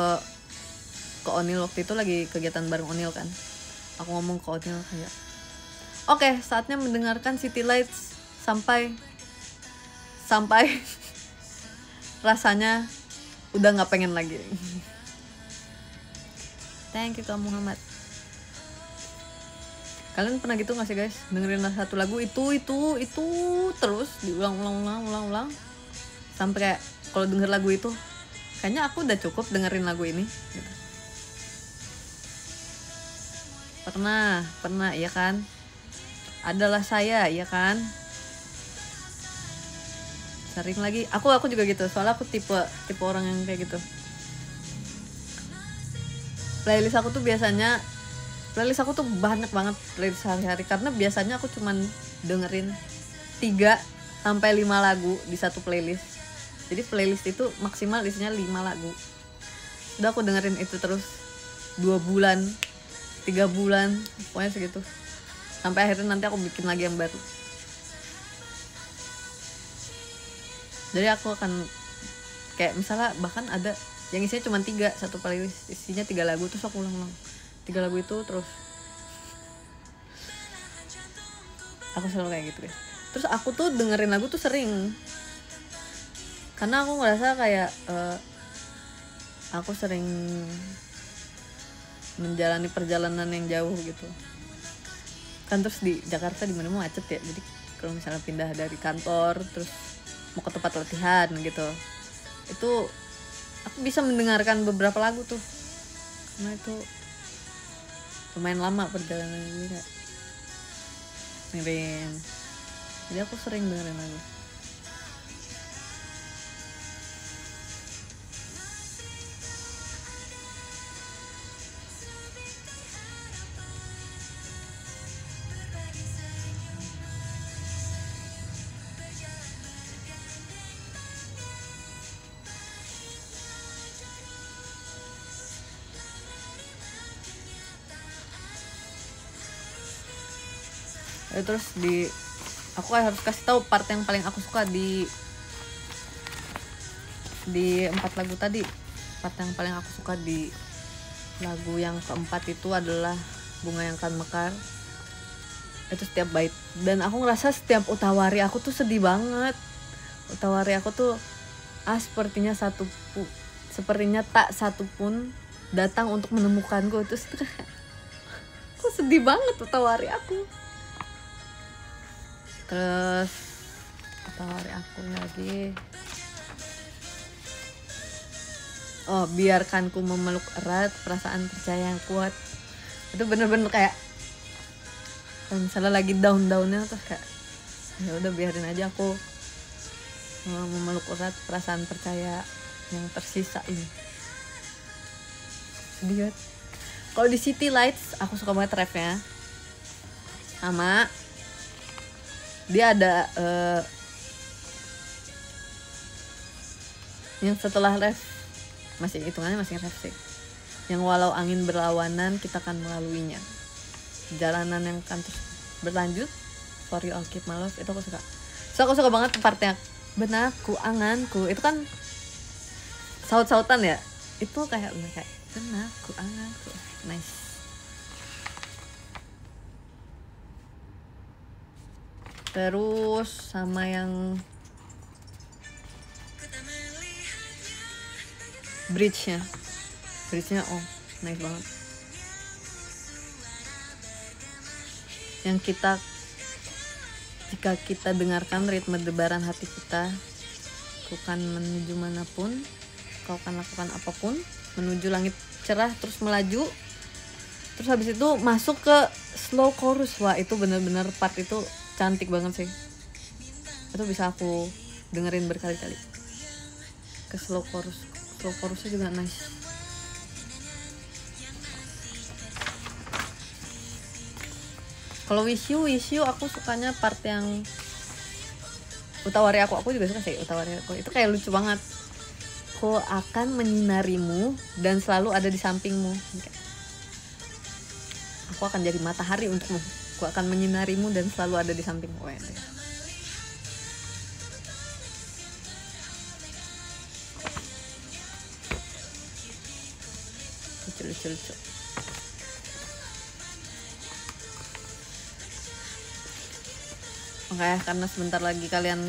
Speaker 1: Onil, waktu itu lagi kegiatan bareng Onil kan, aku ngomong ke Onil kayak oke, saatnya mendengarkan City Lights sampai rasanya udah nggak pengen lagi. Thank you Kak Muhammad. Kalian pernah gitu nggak sih guys, dengerin satu lagu itu terus diulang sampai kayak kalau denger lagu itu kayaknya aku udah cukup dengerin lagu ini gitu. Pernah ya kan, adalah saya ya kan, sering lagi aku juga gitu, soalnya aku tipe orang yang kayak gitu. Playlist aku tuh banyak banget playlist sehari-hari, karena biasanya aku cuman dengerin 3-5 lagu di satu playlist. Jadi playlist itu maksimal isinya 5 lagu. Udah aku dengerin itu terus 2 bulan, 3 bulan, pokoknya segitu. Sampai akhirnya nanti aku bikin lagi yang baru. Jadi aku akan kayak misalnya bahkan ada yang isinya cuma 3, satu playlist isinya 3 lagu, terus aku ulang 3 lagu itu terus. Aku selalu kayak gitu guys. Terus aku tuh dengerin lagu tuh sering, karena aku ngerasa kayak aku sering menjalani perjalanan yang jauh gitu kan. Terus di Jakarta di mana macet ya, jadi kalau misalnya pindah dari kantor terus mau ke tempat latihan gitu, itu aku bisa mendengarkan beberapa lagu tuh, karena itu lumayan lama perjalanan ini kayak dengerin. Jadi aku sering dengerin lagu. Terus aku harus kasih tahu part yang paling aku suka di 4 lagu tadi. Part yang paling aku suka di lagu yang keempat itu adalah Bunga Yang Akan Mekar. Itu setiap bait, dan aku ngerasa setiap utawari aku tuh sedih banget. Utawari aku tuh sepertinya tak satu pun datang untuk menemukanku. Itu aku sedih banget utawari aku. Terus utawari aku lagi, biarkanku memeluk erat perasaan percaya yang kuat. Itu bener-bener kayak misalnya lagi down-downnya terus kayak ya udah biarin aja aku memeluk erat perasaan percaya yang tersisa ini. Sedih banget. Kalau di City Lights aku suka banget rapnya, sama dia ada yang setelah ref, masih hitungannya masih ref sih, yang walau angin berlawanan kita akan melaluinya, jalanan yang akan terus berlanjut, for you I'll keep my love. Itu aku suka. So aku suka banget partnya benakku anganku, itu kan saut-sautan ya, itu kayak benakku anganku, nice. Terus sama yang bridge-nya nice banget. Yang jika kita dengarkan ritme debaran hati kita, kau kan menuju manapun, kau kan lakukan apapun, menuju langit cerah terus melaju. Terus habis itu masuk ke slow chorus. Wah itu bener-bener part itu cantik banget sih. Itu bisa aku dengerin berkali-kali. Ke slow chorus. Slow chorusnya juga nice. Kalau Wish You aku sukanya part yang Utawari aku juga suka sih Utawari aku. Itu kayak lucu banget. Aku akan menyinarimu dan selalu ada di sampingmu. Aku akan jadi matahari untukmu. Aku akan menyinarimu dan selalu ada di sampingmu. Lucu. Oke, karena sebentar lagi kalian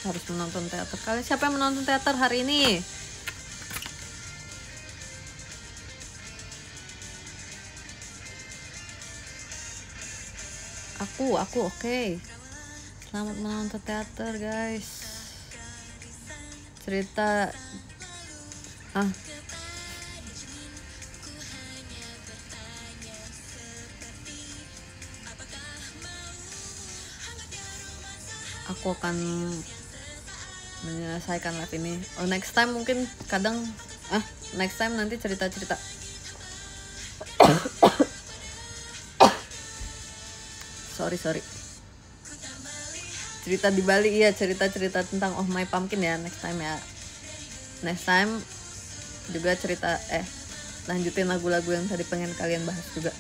Speaker 1: harus menonton teater. Kalian siapa yang menonton teater hari ini? Aku oke. Selamat menonton teater, guys. Cerita aku akan menyelesaikan live ini. Next time mungkin next time nanti cerita sorry cerita di Bali. Iya, cerita tentang Oh My Pumpkin ya next time juga cerita lanjutin lagu-lagu yang tadi pengen kalian bahas juga.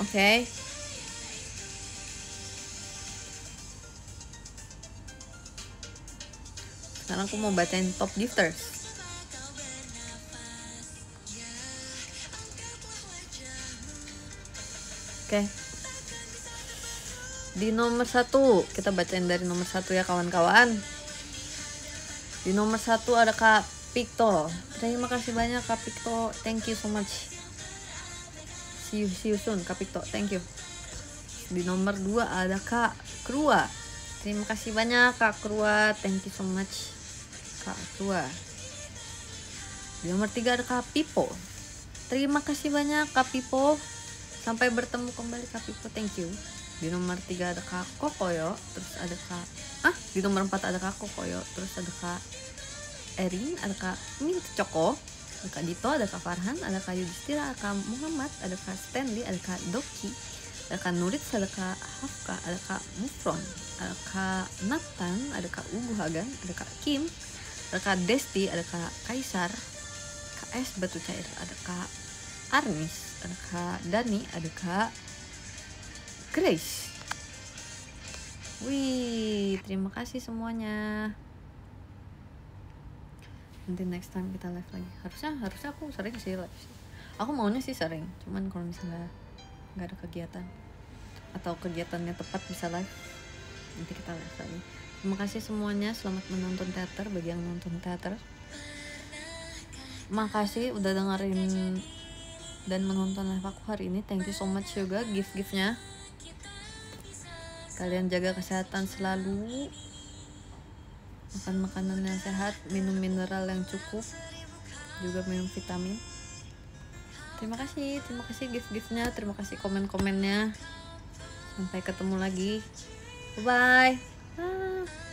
Speaker 1: Oke. Sekarang aku mau bacain top gifters. Oke. Di nomor 1 kita bacain dari nomor 1 ya kawan-kawan. Di nomor 1 ada Kak Pikto. Terima kasih banyak Kak Pikto. Thank you so much. See you soon Kak Pikto. Thank you. Di nomor 2 ada Kak Krua. Terima kasih banyak Kak Krua. Thank you so much Kak Krua. Di nomor 3 ada Kak Pipo. Terima kasih banyak Kak Pipo. Sampai bertemu kembali Kak Pipo. Thank you. Di nomor 3 ada Kak Kokoyo. Terus ada Kak di nomor 4 ada Kak Kokoyo. Terus ada Kak Erin. Ada Kak Mint Coko. Ada Kak Dito. Ada Kak Farhan. Ada Kak Yudhistira. Ada Kak Muhammad. Ada Kak Stanley. Ada Kak Doki. Ada Kak Nurit. Ada Kak Hafka. Ada Kak Mufron. Ada Kak Nathan. Ada Kak Ugu Hagan. Ada Kak Kim. Ada Kak Desti. Ada Kak Kaisar. Kak S Batu Cair. Ada Kak Arnis. Ada Kak Dani. Ada Kak Grace. Wih, terima kasih semuanya. Nanti next time kita live lagi. Harusnya aku sering sih live. Aku maunya sih sering. Cuman kalau misalnya nggak ada kegiatan atau kegiatannya tepat bisa live, nanti kita live lagi. Terima kasih semuanya. Selamat menonton teater bagi yang nonton teater. Makasih udah dengerin dan menonton live aku hari ini. Thank you so much juga gift-giftnya. Kalian jaga kesehatan selalu, makan makanan yang sehat, minum mineral yang cukup, juga minum vitamin. Terima kasih gift-giftnya, terima kasih komen-komennya. Sampai ketemu lagi, bye bye.